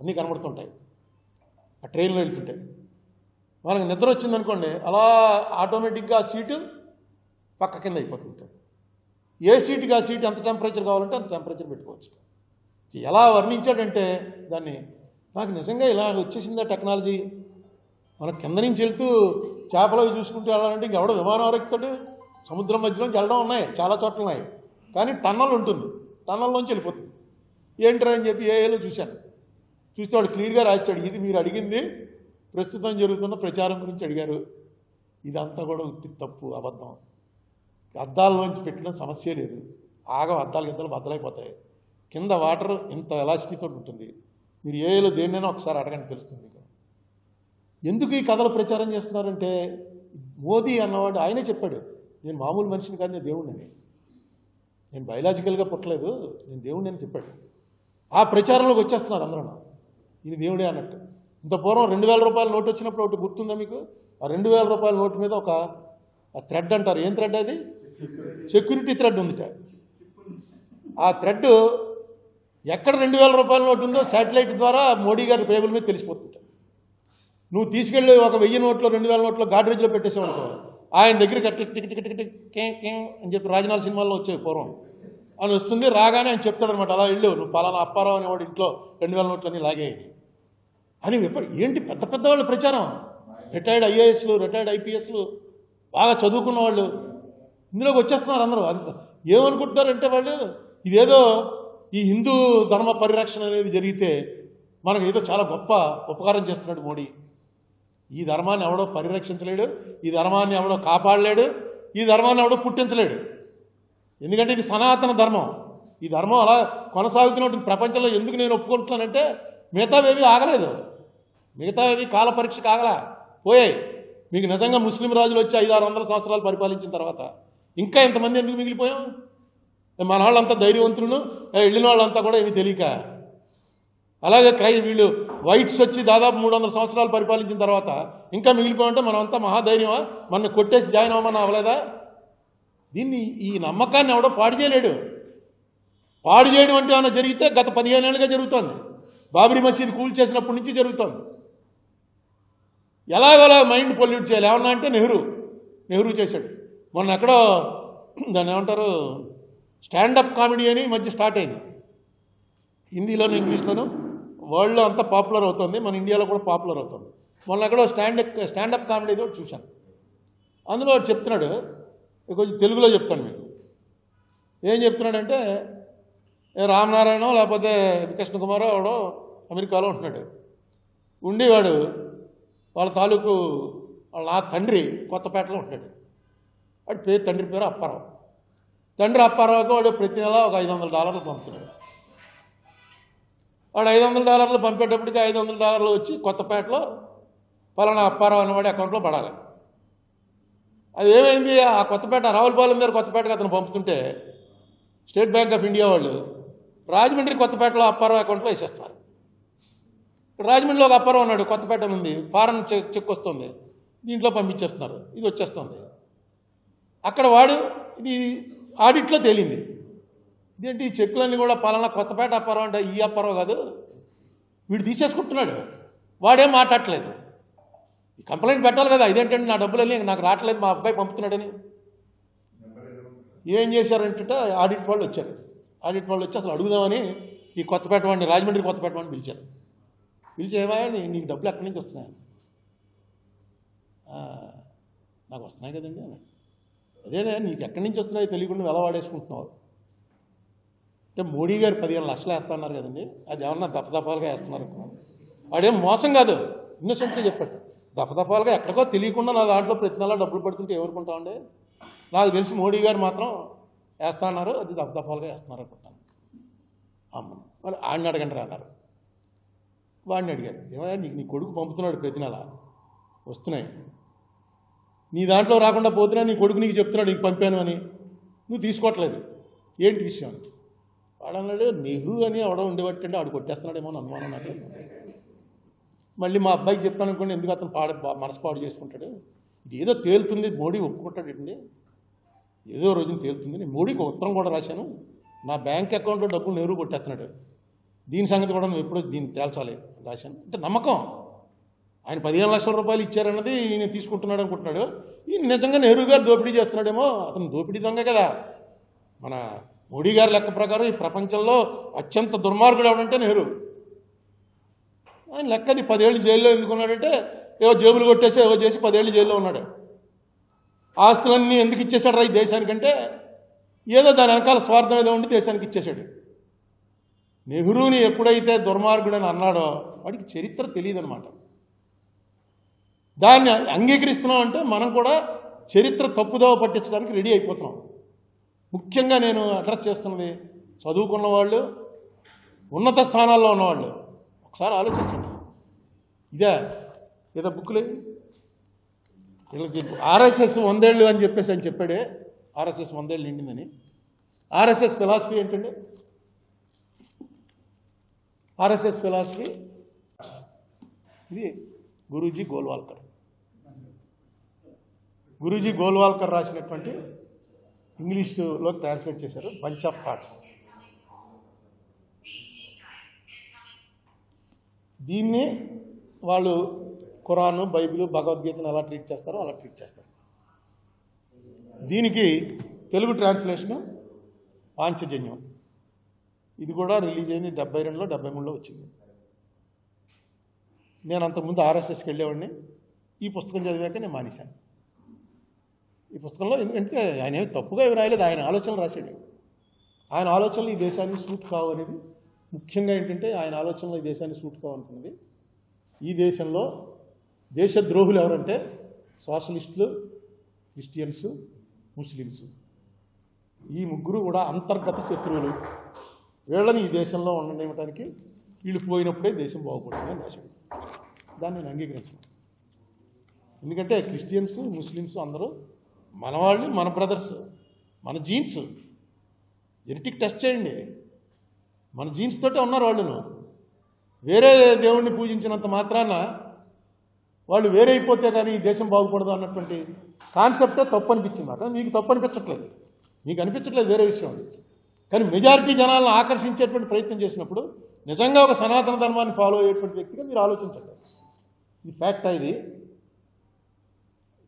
అన్నీ కనబడుతుంటాయి ఆ ట్రైన్లో వెళ్తుంటే. మనకు నిద్ర వచ్చిందనుకోండి, అలా ఆటోమేటిక్గా ఆ సీటు పక్క కింద అయిపోతుంటాయి. ఏ సీటుకి ఆ సీటు ఎంత టెంపరేచర్ కావాలంటే అంత టెంపరేచర్ పెట్టుకోవచ్చు. ఎలా వర్ణించాడంటే దాన్ని, నాకు నిజంగా ఇలా వచ్చేసిందా టెక్నాలజీ. మన కింద నుంచి వెళ్తూ చేపలు చూసుకుంటూ వెళ్ళాలంటే ఇంకెవడో విమానం ఎక్కుతాడు. సముద్రం మధ్యలోంచి వెళ్ళడం ఉన్నాయి, చాలా చోట్ల ఉన్నాయి. కానీ టన్నల్ ఉంటుంది, టన్నల్లోంచి వెళ్ళిపోతుంది. ఏంట్రా అని చెప్పి ఏఏలో చూశాను. చూస్తే వాడు క్లియర్గా రాశాడు, ఇది మీరు అడిగింది ప్రస్తుతం జరుగుతున్న ప్రచారం గురించి అడిగారు. ఇదంతా కూడా ఉత్తి తప్పు, అబద్ధం. అద్దాల్లోంచి పెట్టడం సమస్య లేదు. అద్దాలు గిద్దలు బద్దలైపోతాయి. కింద వాటర్ ఇంత ఎలాసిటీతో ఉంటుంది. మీరు ఏఏలో దేన్నైనా ఒకసారి అడగండి, తెలుస్తుంది మీకు. ఎందుకు ఈ కథలు ప్రచారం చేస్తున్నారంటే, మోదీ అన్నవాడు ఆయనే చెప్పాడు, నేను మామూలు మనిషిని కాదు, నేను దేవుడిని, నేను బయలాజికల్గా పుట్టలేదు, నేను దేవుడిని అని చెప్పాడు. ఆ ప్రచారంలోకి వచ్చేస్తున్నారు అందరూ, ఇది దేవుడే అన్నట్టు. ఇంత పూర్వం 2000 రూపాయల నోటు వచ్చినప్పుడు ఒకటి గుర్తుందా మీకు? ఆ 2000 రూపాయల నోటు మీద ఒక థ్రెడ్ అంటారు. ఏం థ్రెడ్ అది? సెక్యూరిటీ థ్రెడ్ ఉంది. ఆ థ్రెడ్ ఎక్కడ 2000 రూపాయల నోటు ఉందో శాటిలైట్ ద్వారా మోడీ గారి టేబుల్ మీద తెలిసిపోతుంటాయి. నువ్వు తీసుకెళ్ళి ఒక 1000 నోట్లో 2000 నోట్లో గాడ్రేజ్లో పెట్టేసేవాడు. ఆయన దగ్గర టిక్ టిక్ టిక్ టిక్ కే కే అని చెప్పి రాజనాల సినిమాల్లో వచ్చాయి పూర్వం అని వస్తుంది. రాగానే ఆయన చెప్తాడనమాట, అలా వెళ్ళు నువ్వు పలానా అప్పారావు అనేవాడు ఇంట్లో 2000 నోట్లన్నీ లాగేయండి అని. ఏంటి పెద్ద పెద్ద వాళ్ళు ప్రచారం, రిటైర్డ్ ఐఏఎస్లు, రిటైర్డ్ ఐపీఎస్లు, బాగా చదువుకున్న వాళ్ళు ఇందులోకి వచ్చేస్తున్నారు అందరూ. అది ఏమనుకుంటున్నారంటే వాళ్ళు, ఇదేదో ఈ హిందూ ధర్మ పరిరక్షణ అనేది జరిగితే మనకు ఏదో చాలా గొప్ప ఉపకారం చేస్తున్నాడు మోడీ. ఈ ధర్మాన్ని ఎవడో పరిరక్షించలేడు, ఈ ధర్మాన్ని ఎవడో కాపాడలేడు, ఈ ధర్మాన్ని ఎవడో పుట్టించలేడు. ఎందుకంటే ఇది సనాతన ధర్మం. ఈ ధర్మం అలా కొనసాగుతున్నటువంటి ప్రపంచంలో ఎందుకు నేను ఒప్పుకుంటున్నానంటే, మిగతావేవి ఆగలేదు. మిగతావి కాల పరీక్ష కాగలా పోయాయి. మీకు నిజంగా ముస్లిం రాజులు వచ్చి 500-600 సంవత్సరాలు పరిపాలించిన తర్వాత ఇంకా ఇంతమంది ఎందుకు మిగిలిపోయాం? మన వాళ్ళంతా ధైర్యవంతులను, వెళ్ళిన వాళ్ళంతా కూడా ఏమీ తెలియక. అలాగే వీళ్ళు వైట్స్ వచ్చి దాదాపు 300 సంవత్సరాలు పరిపాలించిన తర్వాత ఇంకా మిగిలిపోయింటే మనం అంతా మహాధైర్యమా? మన కొట్టేసి జాయిన్ అవ్వమని అవ్వలేదా? దీన్ని ఈ నమ్మకాన్ని ఎవడో పాడు చేయలేడు. పాడు చేయడం అంటే ఏమైనా జరిగితే గత 15 ఏళ్ళుగా జరుగుతోంది. బాబరీ మసీద్ కూల్ చేసినప్పటి నుంచి జరుగుతోంది. ఎలాగోలా మైండ్ పొల్యూట్ చేయాలి. ఏమన్నా అంటే నెహ్రూ చేశాడు. మొన్న ఎక్కడో దాన్ని ఏమంటారు, స్టాండప్ కామెడీ అని మధ్య స్టార్ట్ అయింది. హిందీలోను ఇంగ్లీష్లోను వరల్డ్లో అంతా పాపులర్ అవుతుంది, మన ఇండియాలో కూడా పాపులర్ అవుతుంది. మొన్న ఎక్కడో స్టాండప్ కామెడీ కూడా చూశాను. అందులో వాడు చెప్తున్నాడు, కొంచెం తెలుగులో చెప్తాను మీకు. ఏం చెప్తున్నాడంటే, రామనారాయణ లేకపోతే కృష్ణ కుమారో వాడో అమెరికాలో ఉంటున్నాడు. ఉండేవాడు వాళ్ళ తాలూకు వాళ్ళ తండ్రి కొత్తపేటలో ఉంటాడు. వాడి తండ్రి పేరు అప్పారావు. తండ్రి అప్పారావుకి వాడు ప్రతి నెల ఒక $500 పంపుతున్నాడు. వాడు $500 పంపేటప్పటికి $500 వచ్చి కొత్తపేటలో పలానా అప్పారావు అనేవాడి అకౌంట్లో పడాలి. అది ఏమైంది, ఆ కొత్తపేట రావులపాలెం దగ్గర కొత్తపేటకి అతను పంపుతుంటే స్టేట్ బ్యాంక్ ఆఫ్ ఇండియా వాళ్ళు రాజమండ్రి కొత్తపేటలో అప్పారావు అకౌంట్లో వేసేస్తున్నారు. రాజమండ్రిలో ఒక అప్పారావు ఉన్నాడు, కొత్తపేట ఉంది, ఫారెన్ చెక్ వస్తుంది, దీంట్లో పంపించేస్తున్నారు, ఇది వచ్చేస్తుంది. అక్కడ వాడు ఇది ఆడిట్లో తేలింది. ఇదేంటి ఈ చెక్కులన్నీ కూడా పలానా కొత్తపేట అప్పారావు అంటే ఈ అప్పారావు కాదు, వీడు తీసేసుకుంటున్నాడు. వాడేం మాట్లాడట్లేదు. కంప్లైంట్ పెట్టాలి కదా, ఇదేంటంటే నా డబ్బులన్నీ నాకు రావట్లేదు, మా అబ్బాయి పంపుతున్నాడని. ఏం చేశారంటే ఆడిట్ వాళ్ళు వచ్చారు. ఆడిట్ వాళ్ళు వచ్చి అసలు అడుగుదామని ఈ కొత్తపేట వాడిని, రాజమండ్రి కొత్తపేట వాడిని పిలిచారు. పిలిచి ఏమయ్యా నీకు డబ్బులు ఎక్కడి నుంచి వస్తున్నాయి? నాకు వస్తున్నాయి కదండి అని. అదేనే నీకు ఎక్కడి నుంచి వస్తున్నాయో తెలియకుండా ఎలా వాడేసుకుంటున్నావు అంటే, మోడీ గారు 15 లక్షలు వేస్తున్నారు కదండి, అది ఏమన్నా దఫదఫాలుగా వేస్తున్నారు. వాడేం మోసం కాదు, ఇన్నోసెంట్గా చెప్పాడు. దఫదఫాలుగా ఎక్కడికో తెలియకుండా నా దాంట్లో ప్రతి నెల డబ్బులు పడుతుంటే ఏమనుకుంటామండి? నాకు తెలిసి మోడీ గారు మాత్రం వేస్తున్నారు, అది దఫదఫాలుగా వేస్తున్నారు అనుకుంటాను. అమ్మ మరి ఆడిని అడగండి అన్నారు. వాడిని అడిగారు, ఏమయ్యా నీకు నీ కొడుకు పంపుతున్నాడు ప్రతి నెల వస్తున్నాయి, నీ దాంట్లో రాకుండా పోతున్నా నీ కొడుకు నీకు చెప్తున్నాడు నీకు పంపాను అని, నువ్వు తీసుకోవట్లేదు, ఏంటి విషయం? వాడు అన్నాడు, నెహ్రూ అని ఎవడో ఉండేవాటంటే ఆడు కొట్టేస్తున్నాడేమో అని అనుమానం నాకు. మళ్ళీ మా అబ్బాయికి చెప్పాను అనుకోండి, ఎందుకు అతను మనసు పాడు చేసుకుంటాడు, ఇది ఏదో తేలుతుంది, మోడీ ఒప్పుకుంటాడండి, ఏదో రోజున తేలుతుంది. నేను మోడీకి ఉత్తరం కూడా రాశాను, నా బ్యాంక్ అకౌంట్లో డబ్బులు నెహ్రూ కొట్టేస్తున్నాడు, దీని సంగతి కూడా నువ్వు ఎప్పుడో దీన్ని తేల్చాలి రాశాను. అంటే నమ్మకం. ఆయన 15 లక్షల రూపాయలు ఇచ్చారన్నది ఈయన తీసుకుంటున్నాడు అనుకుంటున్నాడు. ఈయన నిజంగా నెహ్రూ గారు దోపిడీ చేస్తున్నాడేమో, అతను దోపిడీ దొంగ కదా. మన మోడీ గారి లెక్క ప్రకారం ఈ ప్రపంచంలో అత్యంత దుర్మార్గుడు ఎవడంటే నెహ్రూ. ఆయన లెక్కది 10 ఏళ్ళు జైల్లో ఎందుకున్నాడంటే, ఏవో జేబులు కొట్టేసి ఏవో చేసి 10 ఏళ్ళు జైల్లో ఉన్నాడు. ఆస్తులన్నీ ఎందుకు ఇచ్చేశాడు ఈ దేశానికంటే, ఏదో దాని వెనకాల స్వార్థం ఏదో ఉండి దేశానికి ఇచ్చేశాడు. నెహ్రూని ఎప్పుడైతే దుర్మార్గుడని అన్నాడో వాడికి చరిత్ర తెలియదనమాట. దాన్ని అంగీకరిస్తున్నాం అంటే మనం కూడా చరిత్ర తప్పుదోవ పట్టించడానికి రెడీ అయిపోతున్నాం. ముఖ్యంగా నేను అడ్రస్ చేస్తున్నది చదువుకున్న వాళ్ళు, ఉన్నత స్థానాల్లో ఉన్నవాళ్ళు. ఒకసారి ఆలోచించండి. ఇదే ఏదో బుక్లు వీళ్ళకి ఆర్ఎస్ఎస్ 100 ఏళ్ళు అని చెప్పేసి అని చెప్పాడే, ఆర్ఎస్ఎస్ 100 ఏళ్ళు నిండిందని. ఆర్ఎస్ఎస్ ఫిలాసఫీ ఏంటండి? ఆర్ఎస్ఎస్ ఫిలాసఫీ ఇది గురూజీ గోల్వాల్కర్. గురూజీ గోల్వాల్కర్ రాసినటువంటి ఇంగ్లీష్లో ట్రాన్స్లేట్ చేశారు బంచ్ ఆఫ్ థాట్స్. దీన్ని వాళ్ళు ఖురాను, బైబిల్, భగవద్గీతను ఎలా ట్రీట్ చేస్తారో అలా ట్రీట్ చేస్తారు. దీనికి తెలుగు ట్రాన్స్లేషను పాంచజన్యం. ఇది కూడా రిలీజ్ అయింది 72లో 73లో వచ్చింది. నేను అంతకుముందు ఆర్ఎస్ఎస్కి వెళ్ళేవాడిని. ఈ పుస్తకం చదివాక నేను మానేశాను. ఈ పుస్తకంలో ఎందుకంటే ఆయన ఏమి తప్పుగా ఏమి రాయలేదు, ఆయన ఆలోచనలు రాశాడు. ఆయన ఆలోచనలు ఈ దేశానికి సూట్ కావు అనేది ముఖ్యంగా ఏంటంటే, ఆయన ఆలోచనలు ఈ దేశానికి సూట్ కావు అనుకున్నది. ఈ దేశంలో దేశద్రోహులు ఎవరంటే సోషలిస్టులు, క్రిస్టియన్స్, ముస్లిమ్స్. ఈ ముగ్గురు కూడా అంతర్గత శత్రువులు. వీళ్ళని ఈ దేశంలో ఉండనివ్వడానికి వీళ్ళు పోయినప్పుడే దేశం బాగుపడుతుందని రాశాడు. దాన్ని నేను అంగీకరించను. ఎందుకంటే క్రిస్టియన్స్ ముస్లిమ్స్ అందరూ మన వాళ్ళు, మన బ్రదర్స్, మన జీన్స్. జెనెటిక్ టెస్ట్ చేయండి, మన జీన్స్ తోటే ఉన్నారు వాళ్ళను. వేరే దేవుణ్ణి పూజించినంత మాత్రాన వాళ్ళు వేరే అయిపోతే కానీ ఈ దేశం బాగుపడదు అన్నటువంటి కాన్సెప్టే తప్పు అనిపించింది మాట. మీకు తప్పు అనిపించట్లేదు, మీకు అనిపించట్లేదు, వేరే విషయం అది. కానీ మెజారిటీ జనాలను ఆకర్షించేటువంటి ప్రయత్నం చేసినప్పుడు నిజంగా ఒక సనాతన ధర్మాన్ని ఫాలో అయ్యేటువంటి వ్యక్తిగా మీరు ఆలోచించండి. ఇది ఫ్యాక్టా ఇది.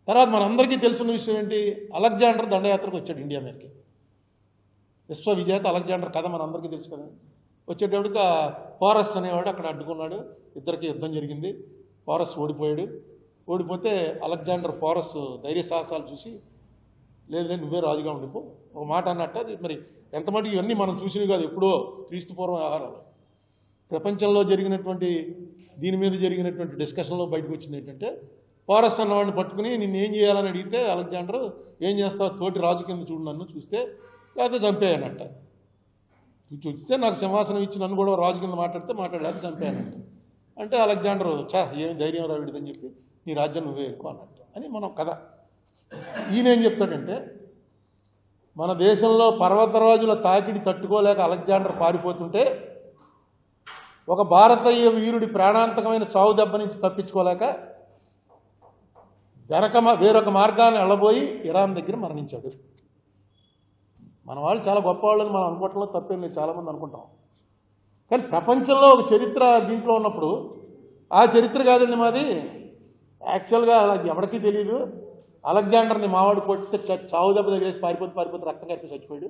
తర్వాత మనందరికీ తెలుసున్న విషయం ఏంటి, అలెగ్జాండర్ దండయాత్రకు వచ్చాడు ఇండియా మీదకి. విశ్వవిజేత అలెగ్జాండర్ కథ మనందరికీ తెలుసు కదా. వచ్చేటప్పటికి పోరస్ అనేవాడు అక్కడ అడ్డుకున్నాడు, ఇద్దరికి యుద్ధం జరిగింది. పోరస్ ఓడిపోయాడు. ఓడిపోతే అలెగ్జాండర్ పోరస్ ధైర్య సాహసాలు చూసి లేదు నువ్వే రాజుగా ఉండిపో ఒక మాట అన్నట్టు. అది మరి ఎంతమటుకు ఇవన్నీ మనం చూసినవి కాదు, ఎప్పుడో క్రీస్తు పూర్వం వ్యవహారాలు. ప్రపంచంలో జరిగినటువంటి దీని మీద జరిగినటువంటి డిస్కషన్లో బయటకు వచ్చింది ఏంటంటే, పోరస్ అన్నవాడిని పట్టుకుని నిన్ను ఏం చేయాలని అడిగితే అలెగ్జాండర్ ఏం చేస్తావు, తోటి రాజు కింద చూడు నన్ను, చూస్తే లేకపోతే చంపేయనంట. చూస్తే నాకు సింహాసనం ఇచ్చి నన్ను కూడా రాజు కింద మాట్లాడలేక చంపేయనంట. అంటే అలెగ్జాండర్ ఏమి ధైర్యం రావిడదని చెప్పి నీ రాజ్యం నువ్వే ఎక్కువ అన్నట్టు అని మనం కథ. ఈయన ఏం చెప్తాడంటే, మన దేశంలో పర్వతరాజుల తాకిడి తట్టుకోలేక అలెగ్జాండర్ పారిపోతుంటే ఒక భారతీయ వీరుడి ప్రాణాంతకమైన చావు దెబ్బ నుంచి తప్పించుకోలేక వేరొక మార్గాన్ని వెళ్ళబోయి ఇరాన్ దగ్గర మరణించాడు. మన వాళ్ళు చాలా గొప్పవాళ్ళని మనం అనుకోవటంలో తప్పేం లేదు, చాలామంది అనుకుంటాం. కానీ ప్రపంచంలో ఒక చరిత్ర దీంట్లో ఉన్నప్పుడు ఆ చరిత్ర కాదండి మాది. యాక్చువల్గా అలా ఎవరికీ తెలియదు, అలెగ్జాండర్ని మావాడు కొట్టితే చావు దెబ్బ దగ్గర పారిపోతే రక్తం కట్టి చచ్చిపోయాడు,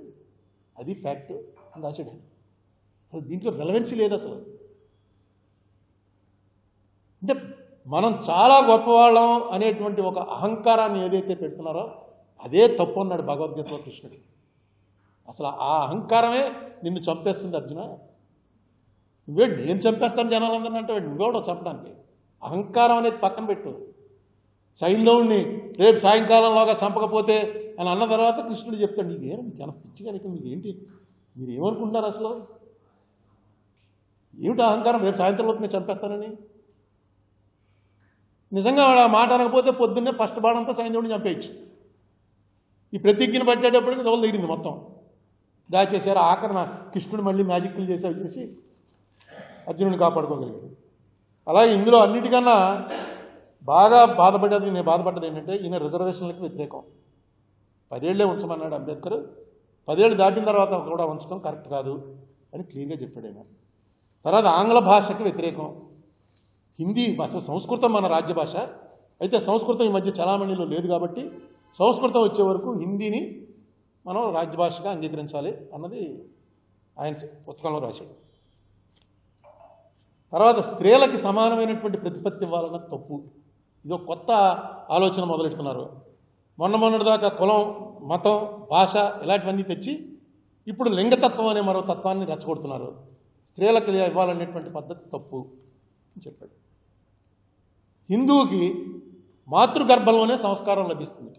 అది ఫ్యాక్ట్ అని రాశాడు. అసలు దీంట్లో రెలవెన్సీ లేదు అసలు. అంటే మనం చాలా గొప్పవాళ్ళం అనేటువంటి ఒక అహంకారాన్ని ఏదైతే పెడుతున్నారో అదే తప్పు అన్నాడు భగవద్గీతలో కృష్ణుడు. అసలు ఆ అహంకారమే నిన్ను చంపేస్తుంది అర్జున. నువ్వే నేను చంపేస్తాను జనాలందరినీ అంటే నువ్వేవడో చంపడానికి. అహంకారం అనేది పక్కన పెట్టు. సైంధవుణ్ణి రేపు సాయంకాలంలోగా చంపకపోతే అని అన్న తర్వాత కృష్ణుడు చెప్తాడు, నీకేం జన పిచ్చి కనుక మీకేంటి, మీరు ఏమనుకుంటున్నారు అసలు, ఏమిటి అహంకారం, రేపు సాయంత్రంలోకి నేను చంపేస్తానని. నిజంగా వాడు ఆ మాట అనకపోతే పొద్దున్నే ఫస్ట్ బాడంతా సైంధవుడిని చంపేయచ్చు. ఈ ప్రతిజ్ఞను పట్టేటప్పటికి దోలు దిగింది మొత్తం, దాచేశారు. ఆఖరణ కృష్ణుడు మళ్ళీ మ్యాజిక్లు చేసి అర్జునుడిని కాపాడుకోగలిగాడు. అలాగే ఇందులో అన్నిటికన్నా బాగా నేను బాధపడ్డది ఏంటంటే, ఈయన రిజర్వేషన్లకు వ్యతిరేకం. 10 ఏళ్లే ఉంచమన్నాడు అంబేద్కర్, 10 ఏళ్ళు దాటిన తర్వాత కూడా ఉంచడం కరెక్ట్ కాదు అని క్లియర్గా చెప్పాడు ఆయన. తర్వాత ఆంగ్ల భాషకు వ్యతిరేకం. హిందీ అసలు సంస్కృతం మన రాజ్య భాష అయితే సంస్కృతం ఈ మధ్య చలామణిలో లేదు కాబట్టి సంస్కృతం వచ్చే వరకు హిందీని మనం రాజ్యభాషగా అంగీకరించాలి అన్నది ఆయన పుస్తకంలో రాశాడు. తర్వాత స్త్రీలకి సమానమైనటువంటి ప్రతిపత్తి ఇవ్వాలన్నది తప్పు. ఇది ఒక కొత్త ఆలోచన మొదలెడుతున్నారు. మొన్నటిదాకా కులం, మతం, భాష ఇలాంటివన్నీ తెచ్చి ఇప్పుడు లింగతత్వం అనే మరో తత్వాన్ని రెచ్చగొడుతున్నారు. స్త్రీలకు ఇవ్వాలనేటువంటి పద్ధతి తప్పు అని చెప్పాడు. హిందువుకి మాతృగర్భంలోనే సంస్కారం లభిస్తుంది.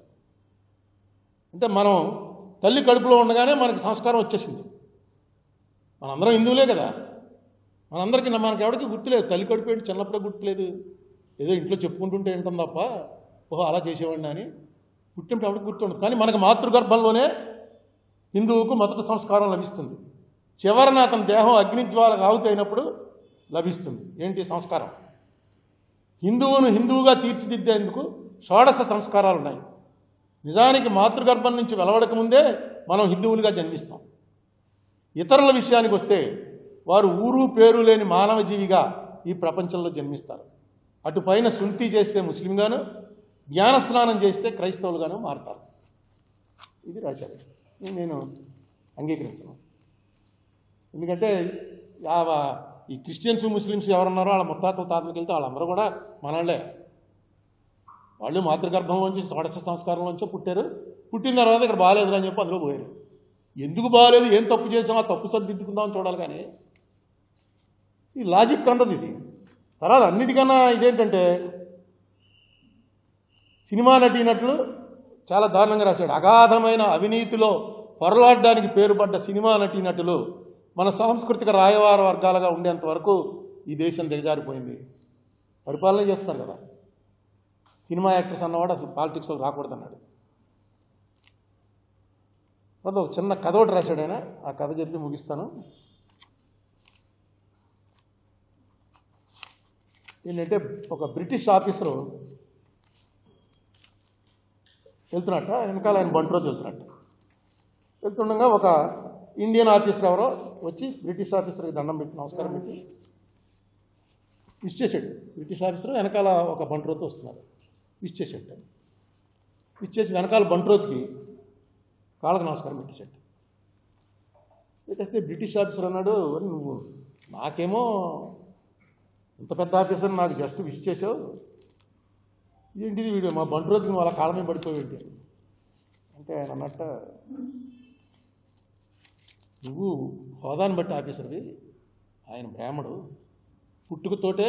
అంటే మనం తల్లి కడుపులో ఉండగానే మనకి సంస్కారం వచ్చేసింది. మనందరం హిందువులే కదా, మనందరికీ మనకి ఎవరికి గుర్తులేదు. తల్లి కడుపు ఏంటి చిన్నప్పుడే గుర్తులేదు, ఏదో ఇంట్లో చెప్పుకుంటుంటే ఏంటం తప్ప ఓహో అలా చేసేవాడిని అని పుట్టినప్పుడు ఎవరికి గుర్తుండదు. కానీ మనకు మాతృగర్భంలోనే హిందువుకు మొదటి సంస్కారం లభిస్తుంది. చివరన అతని దేహం అగ్నిజ్వాలకు ఆహుతైనప్పుడు లభిస్తుంది ఏంటి సంస్కారం. హిందువును హిందువుగా తీర్చిదిద్దేందుకు షోడశ సంస్కారాలు ఉన్నాయి. నిజానికి మాతృగర్భం నుంచి వెలవడక ముందే మనం హిందువులుగా జన్మిస్తాం. ఇతరుల విషయానికి వస్తే వారు ఊరు పేరు లేని మానవ జీవిగా ఈ ప్రపంచంలో జన్మిస్తారు. అటుపైన సుంతి చేస్తే ముస్లింగాను, జ్ఞానస్నానం చేస్తే క్రైస్తవులుగాను మారుతారు. ఇది రాశారు. నేను అంగీకరించను. ఎందుకంటే ఈ క్రిస్టియన్స్ ముస్లిమ్స్ ఎవరున్నారో వాళ్ళ ముత్తాతల తాతలకు వెళ్తే వాళ్ళందరూ కూడా మనవాళ్ళే. వాళ్ళు మాతృగర్భంలోంచి షోడశ సంస్కారంలోంచో పుట్టారు. పుట్టిన తర్వాత ఇక్కడ బాగాలేదు అని చెప్పి అందులో పోయారు. ఎందుకు బాగాలేదు, ఏం తప్పు చేసాం, ఆ తప్పు సరిదిద్దుకుందామని చూడాలి. కానీ ఈ లాజిక్ ఉండదు ఇది. తర్వాత అన్నిటికన్నా ఇదేంటంటే సినిమా నటీనటులు చాలా దారుణంగా రాశాడు. అగాధమైన అవినీతిలో పొరలాడడానికి పేరుపడ్డ సినిమా నటీనటులు మన సాంస్కృతిక రాయవార వర్గాలుగా ఉండేంత వరకు ఈ దేశం దిగజారిపోయింది. పరిపాలన చేస్తున్నారు కదా. సినిమా యాక్టర్స్ అన్నవాడు అసలు పాలిటిక్స్లో రాకూడదన్నాడు. ఒక చిన్న కథ ఒకటి రాశాడు ఆయన, ఆ కథ చెప్పి ముగిస్తాను. ఏంటంటే ఒక బ్రిటిష్ ఆఫీసరు వెళ్తున్నట్ట, వెనకాల ఆయన బండి రోజు వెళ్తుండగా ఒక ఇండియన్ ఆఫీసర్ ఎవరో వచ్చి బ్రిటిష్ ఆఫీసర్కి దండం పెట్టి నమస్కారం పెట్టి విష్ చేశాడు. బ్రిటిష్ ఆఫీసర్ వెనకాల ఒక బండి రోజుతో వస్తున్నారు, విష్ చేశాడు. విష్ చేసి వెనకాల బండి రోజుకి కాళ్ళకు నమస్కారం పెట్టేశాడు. పెట్టేస్తే బ్రిటిష్ ఆఫీసర్ అన్నాడు, నువ్వు నాకేమో ఇంత పెద్ద ఆఫీసర్ నాకు జస్ట్ విష్ చేసావు, ఏంటిది వీడియో మా బండి రోజుకి నువ్వు అలా కాళ్ళ మీద పడిపోయేంటి అంటే ఆయన అన్నట్ట, నువ్వు హోదాను బట్టి ఆఫీసర్వి, ఆయన బ్రాహ్మడు, పుట్టుకతోటే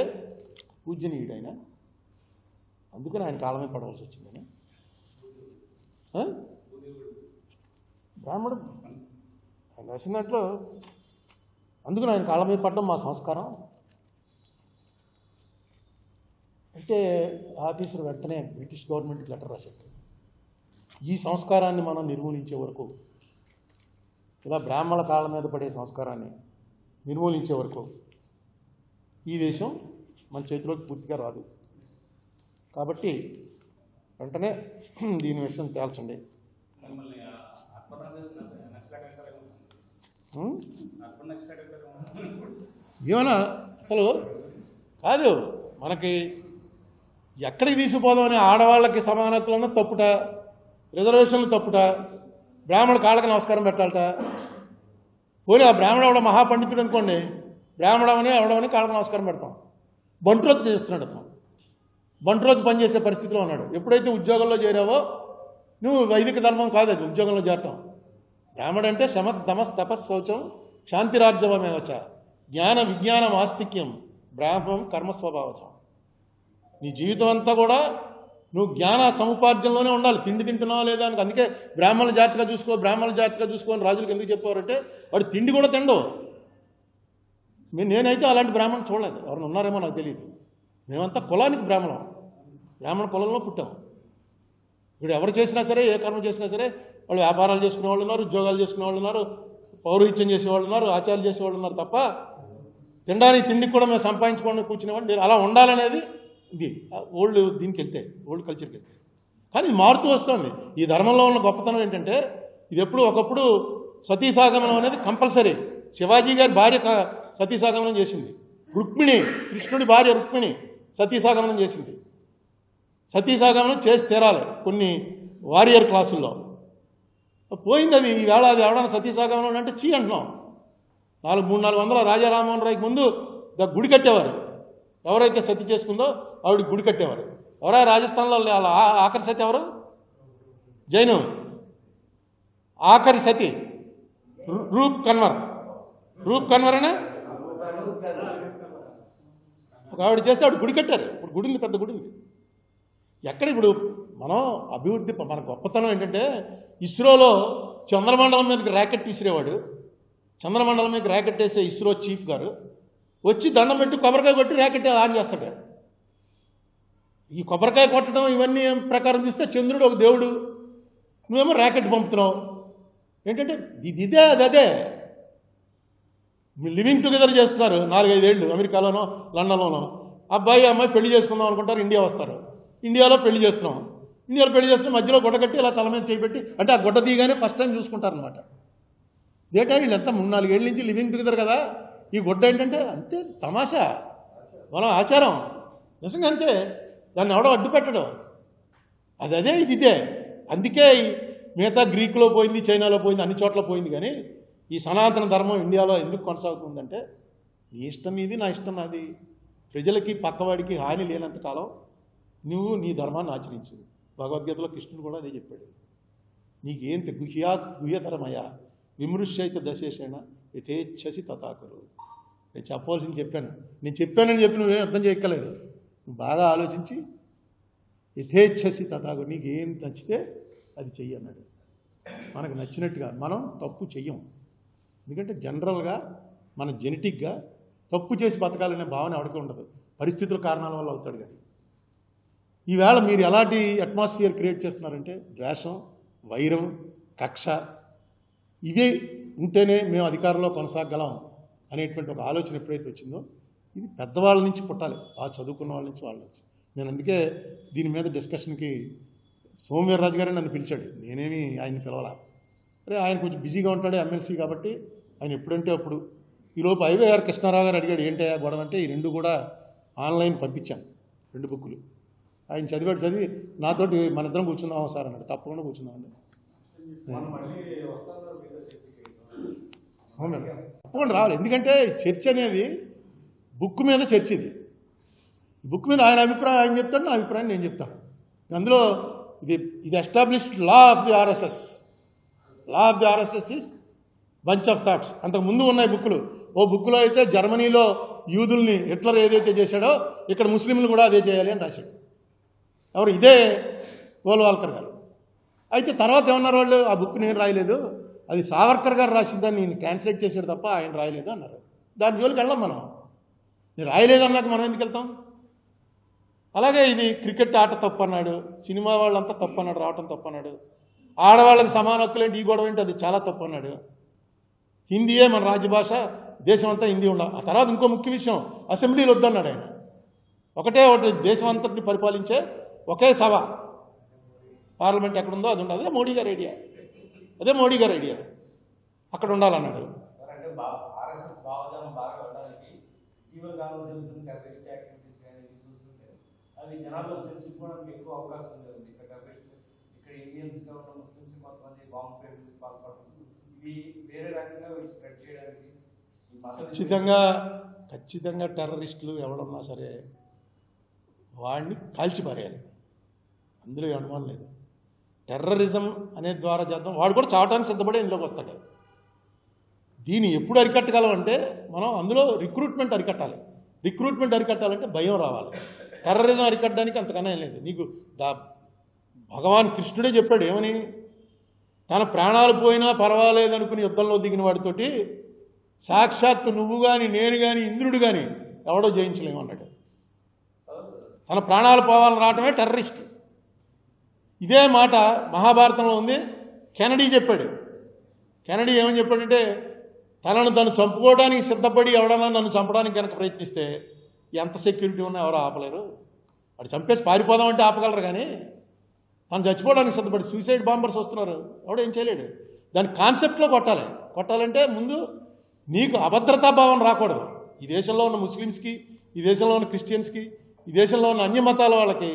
పూజ్యనీయుడు ఆయన, అందుకని ఆయన కాళ్ళ మీద పడవలసి వచ్చిందని. బ్రాహ్మడు ఆయన రాసినట్లు అందుకని ఆయన కాళ్ళ మీద పడడం మా సంస్కారం అంటే ఆఫీసర్ వెంటనే బ్రిటిష్ గవర్నమెంట్కి లెటర్ రాశాడు. ఈ సంస్కారాన్ని మనం నిర్మూలించే వరకు, ఇలా బ్రాహ్మణ కాళ్ళ మీద పడే సంస్కారాన్ని నిర్మూలించే వరకు ఈ దేశం మన చేతిలోకి పూర్తిగా రాదు. కాబట్టి వెంటనే దీని విషయం తేల్చండి. ఏమన్నా అసలు కాదు, మనకి ఎక్కడికి తీసుకుపోదామని ఆడవాళ్ళకి సమానత్వం తప్పుట, రిజర్వేషన్లు తప్పుట, బ్రాహ్మణ కాళ్ళకి నమస్కారం పెట్టాలట. పోనీ ఆ బ్రాహ్మణ అవడం మహాపండితుడు అనుకోండి, బ్రాహ్మణమని అవడమని కాళ్ళకి నమస్కారం పెడతాం. బంట్రోజు చేస్తున్నాడు అతను, బంట్రోజు పనిచేసే పరిస్థితిలో ఉన్నాడు. ఎప్పుడైతే ఉద్యోగంలో చేరావో నువ్వు వైదిక ధర్మం కాదు అది ఉద్యోగంలో చేరటం. బ్రాహ్మడు అంటే శమ తమస్ తపస్ శౌచం శాంతిరాజ్యమేవచ జ్ఞాన విజ్ఞానం ఆస్తిక్యం బ్రాహ్మం కర్మస్వభావచం. నీ జీవితం అంతా కూడా నువ్వు జ్ఞాన సముపార్జనలోనే ఉండాలి. తిండి తింటున్నావా లేదా అని. అందుకే బ్రాహ్మణుల జాతిగా చూసుకో, బ్రాహ్మణుల జాతిగా చూసుకోని రాజులకు ఎందుకు చెప్పారంటే వాడు తిండి కూడా తిండు. నేనైతే అలాంటి బ్రాహ్మణులు చూడలేదు, ఎవరైనా ఉన్నారేమో నాకు తెలియదు. మేమంతా కులానికి బ్రాహ్మణ కులంలో పుట్టాం. ఇప్పుడు ఎవరు చేసినా సరే, ఏ కర్మ చేసినా సరే, వాళ్ళు వ్యాపారాలు చేసుకునే వాళ్ళు ఉన్నారు, ఉద్యోగాలు చేసుకునే వాళ్ళు ఉన్నారు, పౌరోహిత్యం చేసేవాళ్ళు ఉన్నారు, ఆచారాలు చేసేవాళ్ళు ఉన్నారు. తప్ప తినడానికి తిండికి కూడా మేము సంపాదించుకోవడానికి కూర్చునేవాళ్ళు అలా ఉండాలనేది ఇది ఓల్డ్ దీనికి వెళ్తే, ఓల్డ్ కల్చర్కి వెళ్తే. కానీ ఇది మారుతూ వస్తుంది. ఈ ధర్మంలో ఉన్న గొప్పతనం ఏంటంటే ఇది ఒకప్పుడు సతీసాగమనం అనేది కంపల్సరీ. శివాజీ గారి భార్య సతీసాగమనం చేసింది. రుక్మిణి, కృష్ణుడి భార్య రుక్మిణి సతీసాగమనం చేసింది. సతీసాగమనం చేసి తీరాలి కొన్ని వారియర్ క్లాసుల్లో. పోయింది అది. ఈవేళ అది ఎవడన్నా సతీసాగమనం అంటే చీ అంటున్నాం. 300-400 రాజా రామ్మోహన్ రాయ్కి ముందు గుడి కట్టేవారు. ఎవరైతే సతీ చేసుకుందో ఆవిడ గుడి కట్టేవారు. ఎవరా రాజస్థాన్లో ఆఖరి సతి ఎవరు? జైను ఆఖరి సతి రూప్ కన్వర్ అనే ఒక ఆవిడ చేస్తే ఆవిడ గుడి కట్టారు. ఇప్పుడు గుడి ఉంది, పెద్ద గుడి ఉంది. ఎక్కడ ఇప్పుడు మనం అభివృద్ధి, మన గొప్పతనం ఏంటంటే ఇస్రోలో చంద్రమండలం మీదకి ర్యాకెట్ విసిరేవాడు. చంద్రమండలం మీదకి ర్యాకెట్ వేసే ఇస్రో చీఫ్ గారు వచ్చి దండం పెట్టి కొబ్బరికాయ కొట్టి ర్యాకెట్ ఆన్ చేస్తాడు. ఈ కొబ్బరికాయ కొట్టడం ఇవన్నీ ప్రకారం చూస్తే చంద్రుడు ఒక దేవుడు, నువ్వేమో ర్యాకెట్ పంపుతున్నావు. ఏంటంటే ఇదే అదే లివింగ్ టుగెదర్ చేస్తున్నారు 4-5 ఏళ్ళు అమెరికాలోనో లండన్లోనో. అబ్బాయి అమ్మాయి పెళ్లి చేసుకుందాం అనుకుంటారు, ఇండియా వస్తారు. ఇండియాలో పెళ్లి చేస్తున్నాం. ఇండియాలో పెళ్లి చేస్తున్నాం, మధ్యలో గుడ్డ కట్టి ఇలా తల మీద చేపెట్టి, అంటే ఆ గుడ్డ తీయగానే ఫస్ట్ టైం చూసుకుంటారనమాట. ఇదేటా వీళ్ళంతా 3-4 ఏళ్ళ నుంచి లివింగ్ టుగెదర్ కదా. ఈ గుడ్డ ఏంటంటే అంతే తమాషా, మనం ఆచారం నిజంగా అంతే. దాన్ని ఎవడో అడ్డు పెట్టడం. అదే ఇదే. అందుకే మిగతా గ్రీకులో పోయింది, చైనాలో పోయింది, అన్ని చోట్ల పోయింది. కానీ ఈ సనాతన ధర్మం ఇండియాలో ఎందుకు కొనసాగుతుందంటే నీ ఇష్టం ఇది, నా ఇష్టం నాది. ప్రజలకి పక్కవాడికి హాని లేనంతకాలం నువ్వు నీ ధర్మాన్ని ఆచరించు. భగవద్గీతలో కృష్ణుడు కూడా అదే చెప్పాడు. నీకేంత గుహ్యతరమయ్యా విమృశ్యైత దశేషణ యథేచ్ఛసి తథాకురు. నేను చెప్పవలసింది చెప్పాను. నేను చెప్పానని చెప్పి నువ్వేం అర్థం చేయక్కలేదు. నువ్వు బాగా ఆలోచించి యథేచ్ఛసి తథాకురు, నీకేం నచ్చితే అది చెయ్యి అన్నాడు. మనకు నచ్చినట్టుగా మనం తప్పు చెయ్యం. ఎందుకంటే జనరల్గా మన జెనెటిక్గా తప్పు చేసి బతకాలనే భావన ఎవరికి ఉండదు. పరిస్థితుల కారణాల వల్ల అవుతాడు. కానీ ఈవేళ మీరు ఎలాంటి అట్మాస్ఫియర్ క్రియేట్ చేస్తున్నారంటే ద్వేషం, వైరం, కక్ష ఇవే ఉంటేనే మేము అధికారంలో కొనసాగలం అనేటువంటి ఒక ఆలోచన ఎప్పుడైతే వచ్చిందో ఇది పెద్దవాళ్ళ నుంచి పుట్టాలి, బాగా చదువుకున్న వాళ్ళ నుంచి వాళ్ళ నుంచి. నేను అందుకే దీని మీద డిస్కషన్కి సోమవీర్రాజు గారే నన్ను పిలిచాడు, నేనేమి ఆయన్ని పిలవాలా. అరే ఆయన కొంచెం బిజీగా ఉంటాడు ఎమ్మెల్సీ కాబట్టి ఆయన ఎప్పుడంటే అప్పుడు. ఈలోపు ఐవైఆర్ కృష్ణారావు గారు అడిగాడు ఏంటయ్యా గొడవ అంటే ఈ 2 కూడా ఆన్లైన్ పంపించాను, 2 బుక్కులు. ఆయన చదివి నాతోటి మన ఇద్దరం కూర్చున్నాము సార్ అన్నాడు. తప్పకుండా కూర్చున్నామండి. తప్పకుండా రావాలి, ఎందుకంటే చర్చ అనేది బుక్ మీద చర్చ. బుక్ మీద ఆయన అభిప్రాయం ఆయన చెప్తాడు, నా అభిప్రాయం నేను చెప్తాను. అందులో ఇది established law of the RSS. Law of the RSS is bunch of thoughts. అంతకు ముందు ఉన్నాయి బుక్కులు. ఓ బుక్లో అయితే జర్మనీలో యూదుల్ని హిట్లర్ ఏదైతే చేశాడో ఇక్కడ ముస్లింలు కూడా అదే చేయాలి అని రాశాడు. ఎవరు? ఇదే గోల్వాల్కర్ గారు. అయితే తర్వాత ఏమన్నారు వాళ్ళు, ఆ బుక్ నేను రాయలేదు, అది సావర్కర్ గారు రాసిందని నేను ట్రాన్స్లేట్ చేశాడు తప్ప ఆయన రాయలేదు అన్నారు. దాని జోలికి వెళ్ళాం మనం. నేను రాయలేదన్నాక మనం ఎందుకు వెళ్తాం? అలాగే ఇది క్రికెట్ ఆట తప్పు అన్నాడు, సినిమా వాళ్ళంతా తప్పు అన్నాడు, రావటం తప్పు అన్నాడు, ఆడవాళ్ళకి సమాన హక్కులేంటి ఈ గొడవ ఏంటి అది చాలా తప్పు అన్నాడు. హిందీయే మన రాజ్యభాష, దేశం అంతా హిందీ ఉండాలి. ఆ తర్వాత ఇంకో ముఖ్య విషయం, అసెంబ్లీలు వద్దన్నాడు ఆయన. ఒకటే దేశం అంతటిని పరిపాలించే ఒకే సభ, పార్లమెంట్ ఎక్కడుందో అది ఉండదు. అదే మోడీ గారి ఐడియా, అక్కడ ఉండాలన్నాడు. అది జనాల్లో చర్చించుకోవడానికి ఎక్కువ అవకాశం ఉంది. ఇక్కడ ఇండియన్స్ గా ఉన్న ముస్లిమ్స్ కొంతమంది బాంబు పేమెంట్స్ పాల్పడుతుంది. ఇవి వేరే రకంగా స్ప్రెడ్ చేయడానికి ఖచ్చితంగా టెర్రరిస్టులు ఎవడన్నా సరే వాడిని కాల్చిపారేయాలి, అందులో అనుమానం లేదు. టెర్రరిజం అనే ద్వారా చేద్దాం, వాడు కూడా చావటానికి సిద్ధపడే ఇందులోకి వస్తాడు. దీన్ని ఎప్పుడు అరికట్టగలం అంటే మనం అందులో రిక్రూట్మెంట్ అరికట్టాలంటే భయం రావాలి. టెర్రరిజం అరికట్టడానికి అంతకన్నా ఏం లేదు. నీకు భగవాన్ కృష్ణుడే చెప్పాడు ఏమని, తన ప్రాణాలు పోయినా పర్వాలేదు అనుకుని యుద్ధంలో దిగిన వాడితోటి సాక్షాత్తు నువ్వు కానీ నేను కానీ ఇంద్రుడు కానీ ఎవడో జయించలేమన్నాడు. తన ప్రాణాలు పోవాలని రావటమే టెర్రరిస్ట్. ఇదే మాట మహాభారతంలో ఉంది. కెనడీ చెప్పాడు. కెనడీ ఏమని చెప్పాడంటే, తనను తను చంపుకోవడానికి సిద్ధపడి ఎవడన్నా నన్ను చంపడానికి కనుక ప్రయత్నిస్తే ఎంత సెక్యూరిటీ ఉన్నా ఎవరో ఆపలేరు. వాడు చంపేసి పారిపోదామంటే ఆపగలరు, కానీ తను చచ్చిపోవడానికి సిద్ధపడి సూసైడ్ బాంబర్స్ వస్తున్నారు, ఎవడో ఏం చేయలేడు. దాని కాన్సెప్ట్లో కొట్టాలంటే ముందు నీకు అభద్రతా భావం రాకూడదు. ఈ దేశంలో ఉన్న ముస్లిమ్స్కి, ఈ దేశంలో ఉన్న క్రిస్టియన్స్కి, ఈ దేశంలో ఉన్న అన్య మతాల వాళ్ళకి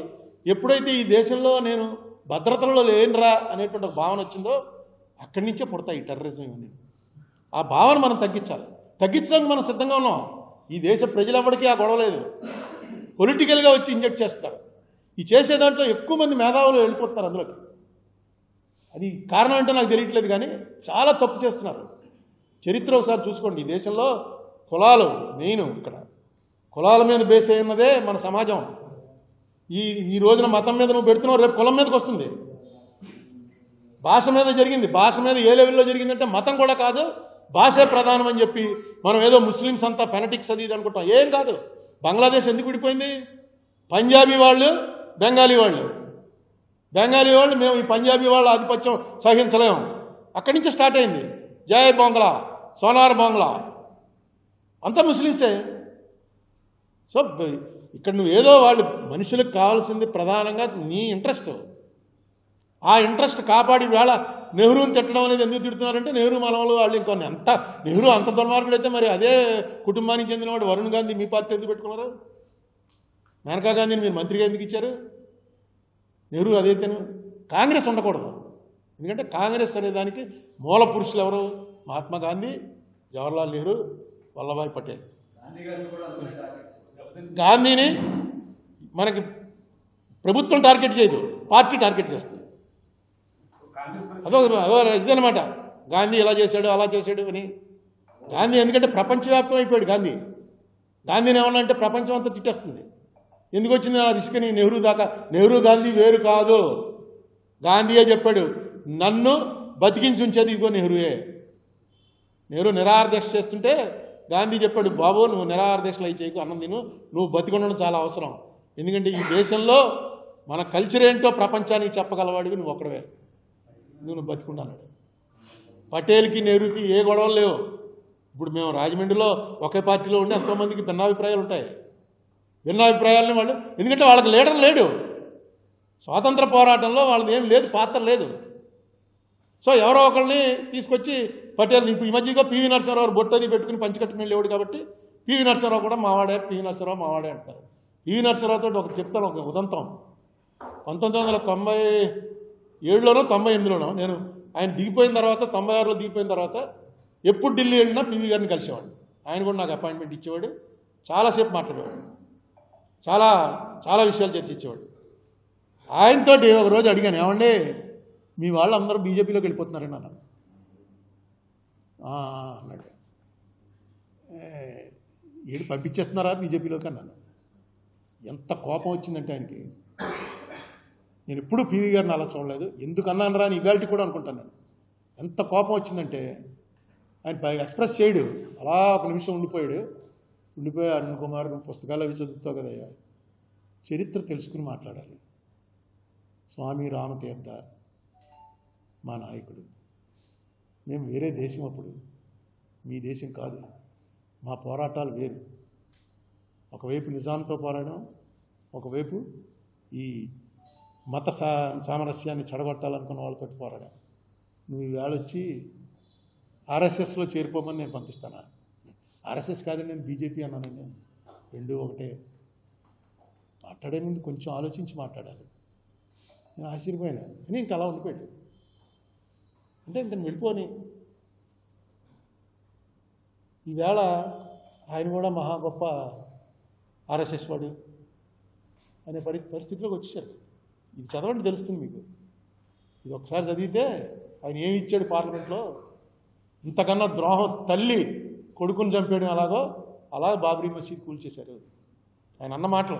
ఎప్పుడైతే ఈ దేశంలో నేను భద్రతలో లేనురా అనేటువంటి భావన వచ్చిందో అక్కడి నుంచే పుడతాయి ఈ టెర్రరిజం ఇవన్నీ. ఆ భావన మనం తగ్గించడానికి మనం సిద్ధంగా ఉన్నాం. ఈ దేశ ప్రజలెవడికి ఆ గొడవ లేదు. పొలిటికల్గా వచ్చి ఇంజెక్ట్ చేస్తారు. ఈ చేసే దాంట్లో ఎక్కువ మంది మేధావులు వెళ్ళిపోతున్నారు అందులోకి. అది కారణం అంటే నాకు తెలియట్లేదు, కానీ చాలా తప్పు చేస్తున్నారు. చరిత్ర ఒకసారి చూసుకోండి. ఈ దేశంలో కులాలు మెయిన్. ఇక్కడ కులాల మీద బేస్ అయినదే మన సమాజం. ఈ రోజున మతం మీద నువ్వు పెడుతున్నావు, రేపు కులం మీదకి వస్తుంది. భాష మీద జరిగింది, భాష మీద ఏ లెవెల్లో జరిగిందంటే మతం కూడా కాదు, భాషే ప్రధానం అని చెప్పి మనం ఏదో ముస్లిమ్స్ అంతా ఫెనటిక్స్ అది ఇది అనుకుంటాం. ఏం కాదు. బంగ్లాదేశ్ ఎందుకు విడిపోయింది? పంజాబీ వాళ్ళు, బెంగాలీ వాళ్ళు మేము ఈ పంజాబీ వాళ్ళ ఆధిపత్యం సహించలేము. అక్కడి నుంచి స్టార్ట్ అయింది. జై బొంగ్లా, సోనార్ బొంగ్లా అంతా ముస్లిమ్సే. సో ఇక్కడ నువ్వు ఏదో వాళ్ళు మనుషులకు కావాల్సింది ప్రధానంగా నీ ఇంట్రెస్ట్. ఆ ఇంట్రెస్ట్ కాపాడి వేళ నెహ్రూని తిట్టడం అనేది ఎందుకు తిడుతున్నారంటే నెహ్రూ మనవలు వాళ్ళు ఇంకొన్ని నెహ్రూ అంత దుర్మార్గుడు అయితే మరి అదే కుటుంబానికి చెందినవాడు వరుణ్ గాంధీ మీ పార్టీ ఎందుకు పెట్టుకున్నారు? మేనకా గాంధీని మీరు మంత్రిగా ఎందుకు ఇచ్చారు? నెహ్రూ అదైతేను. కాంగ్రెస్ ఉండకూడదు. ఎందుకంటే కాంగ్రెస్ అనేదానికి మూల పురుషులు ఎవరు? మహాత్మా గాంధీ, జవహర్లాల్ నెహ్రూ, వల్లభాయ్ పటేల్. గాంధీని మనకి ప్రభుత్వం టార్గెట్ చేయదు, పార్టీ టార్గెట్ చేస్తుంది. అదో ఇదనమాట. గాంధీ ఇలా చేశాడు అలా చేశాడు అని. గాంధీ ఎందుకంటే ప్రపంచవ్యాప్తం అయిపోయాడు. గాంధీని ఏమన్నా అంటే ప్రపంచం అంతా తిట్టేస్తుంది. ఎందుకు వచ్చింది ఆ రిస్క్ అని? నెహ్రూ గాంధీ వేరు కాదు. గాంధీయే చెప్పాడు, నన్ను బతికించి ఉంచేది ఇదిగో నెహ్రూ నిరాహార దీక్ష చేస్తుంటే గాంధీ చెప్పాడు, బాబు నువ్వు నిరాహార దీక్షలు అయి చేయకు, అన్నం తిను, నువ్వు బతికొండడం చాలా అవసరం. ఎందుకంటే ఈ దేశంలో మన కల్చర్ ఏంటో ప్రపంచానికి చెప్పగలవాడివి నువ్వు ఒక్కడవే, నువ్వు బతికుండాను. పటేల్కి నెహ్రూకి ఏ గొడవలు లేవు. ఇప్పుడు మేము రాజమండ్రిలో ఒకే పార్టీలో ఉండి ఎంతోమందికి భిన్నాభిప్రాయాలు ఉంటాయి. భిన్నాభిప్రాయాలని వాళ్ళు, ఎందుకంటే వాళ్ళకి లీడర్ లేడు. స్వాతంత్ర పోరాటంలో వాళ్ళది ఏం లేదు, పాత్ర లేదు. సో ఎవరో ఒకరిని తీసుకొచ్చి పటేల్, ఇప్పుడు ఈ మధ్యగా పివి నరసింహారావు బొట్టది పెట్టుకుని పంచికట్టుకుని వెళ్ళేవాడు కాబట్టి పివి నరసింహారావు కూడా మావాడే, పివి నరసింహారావు మావాడే అంటారు. పివి నరసింహారావుతో ఒక చెప్తాను, ఒక ఉదంతం. 1997లోనో 98లోనో నేను ఆయన దిగిపోయిన తర్వాత, 96లో దిగిపోయిన తర్వాత ఎప్పుడు ఢిల్లీ వెళ్ళినా పివి గారిని కలిసేవాడు. ఆయన కూడా నాకు అపాయింట్మెంట్ ఇచ్చేవాడు, చాలాసేపు మాట్లాడేవాడు, చాలా చాలా విషయాలు చర్చించేవాడు. ఆయనతో ఒక రోజు అడిగాను, ఏమండి మీ వాళ్ళందరూ బీజేపీలోకి వెళ్ళిపోతున్నారని అన్నాను. అన్నాడు. ఏడు పంపించేస్తున్నారా బీజేపీలోకి అన్నాను. ఎంత కోపం వచ్చిందంటే ఆయనకి. నేను ఎప్పుడూ పివి గారిని అలా చూడలేదు. ఎందుకన్నాను రా అని ఇవాల్టి కూడా అనుకుంటాను నేను. ఎంత కోపం వచ్చిందంటే ఆయన ఎక్స్ప్రెస్ చేయడు, అలా ఒక నిమిషం ఉండిపోయాడు. అరుణ్ కుమార్ నువ్వు పుస్తకాలు అవి చదువుతావు కదయ్యా, చరిత్ర తెలుసుకుని మాట్లాడాలి. స్వామి రామతీర్థ మా నాయకుడు, మేము వేరే దేశం, అప్పుడు మీ దేశం కాదు, మా పోరాటాలు వేరు. ఒకవైపు నిజాంతో పోరాడడం, ఒకవైపు ఈ మత సామరస్యాన్ని చెడగొట్టాలనుకున్న వాళ్ళతో పోరాడాం. నువ్వు ఈవేళ వచ్చి ఆర్ఎస్ఎస్లో చేరిపోమని నేను పంపిస్తానా? ఆర్ఎస్ఎస్ కాదండి, నేను బీజేపీ అన్నానండి. రెండు ఒకటే. మాట్లాడే ముందు కొంచెం ఆలోచించి మాట్లాడాలి. నేను ఆశ్చర్యపోయాను అని ఇంకా అలా ఉండిపోయాడు. అంటే ఇంక వెళ్ళిపోని. ఈవేళ ఆయన కూడా మహా గొప్ప ఆర్ఎస్ఎస్ వాడు అనే పరిస్థితిలోకి వచ్చేసారు. ఇది చదవండి, తెలుస్తుంది మీకు. ఇది ఒకసారి చదివితే ఆయన ఏమి ఇచ్చాడు పార్లమెంట్లో. ఇంతకన్నా ద్రోహం, తల్లి కొడుకుని చంపేయడం అలాగో అలా బాబ్రీ మసీద్ కూల్చేశారు. ఆయన అన్న మాటలు,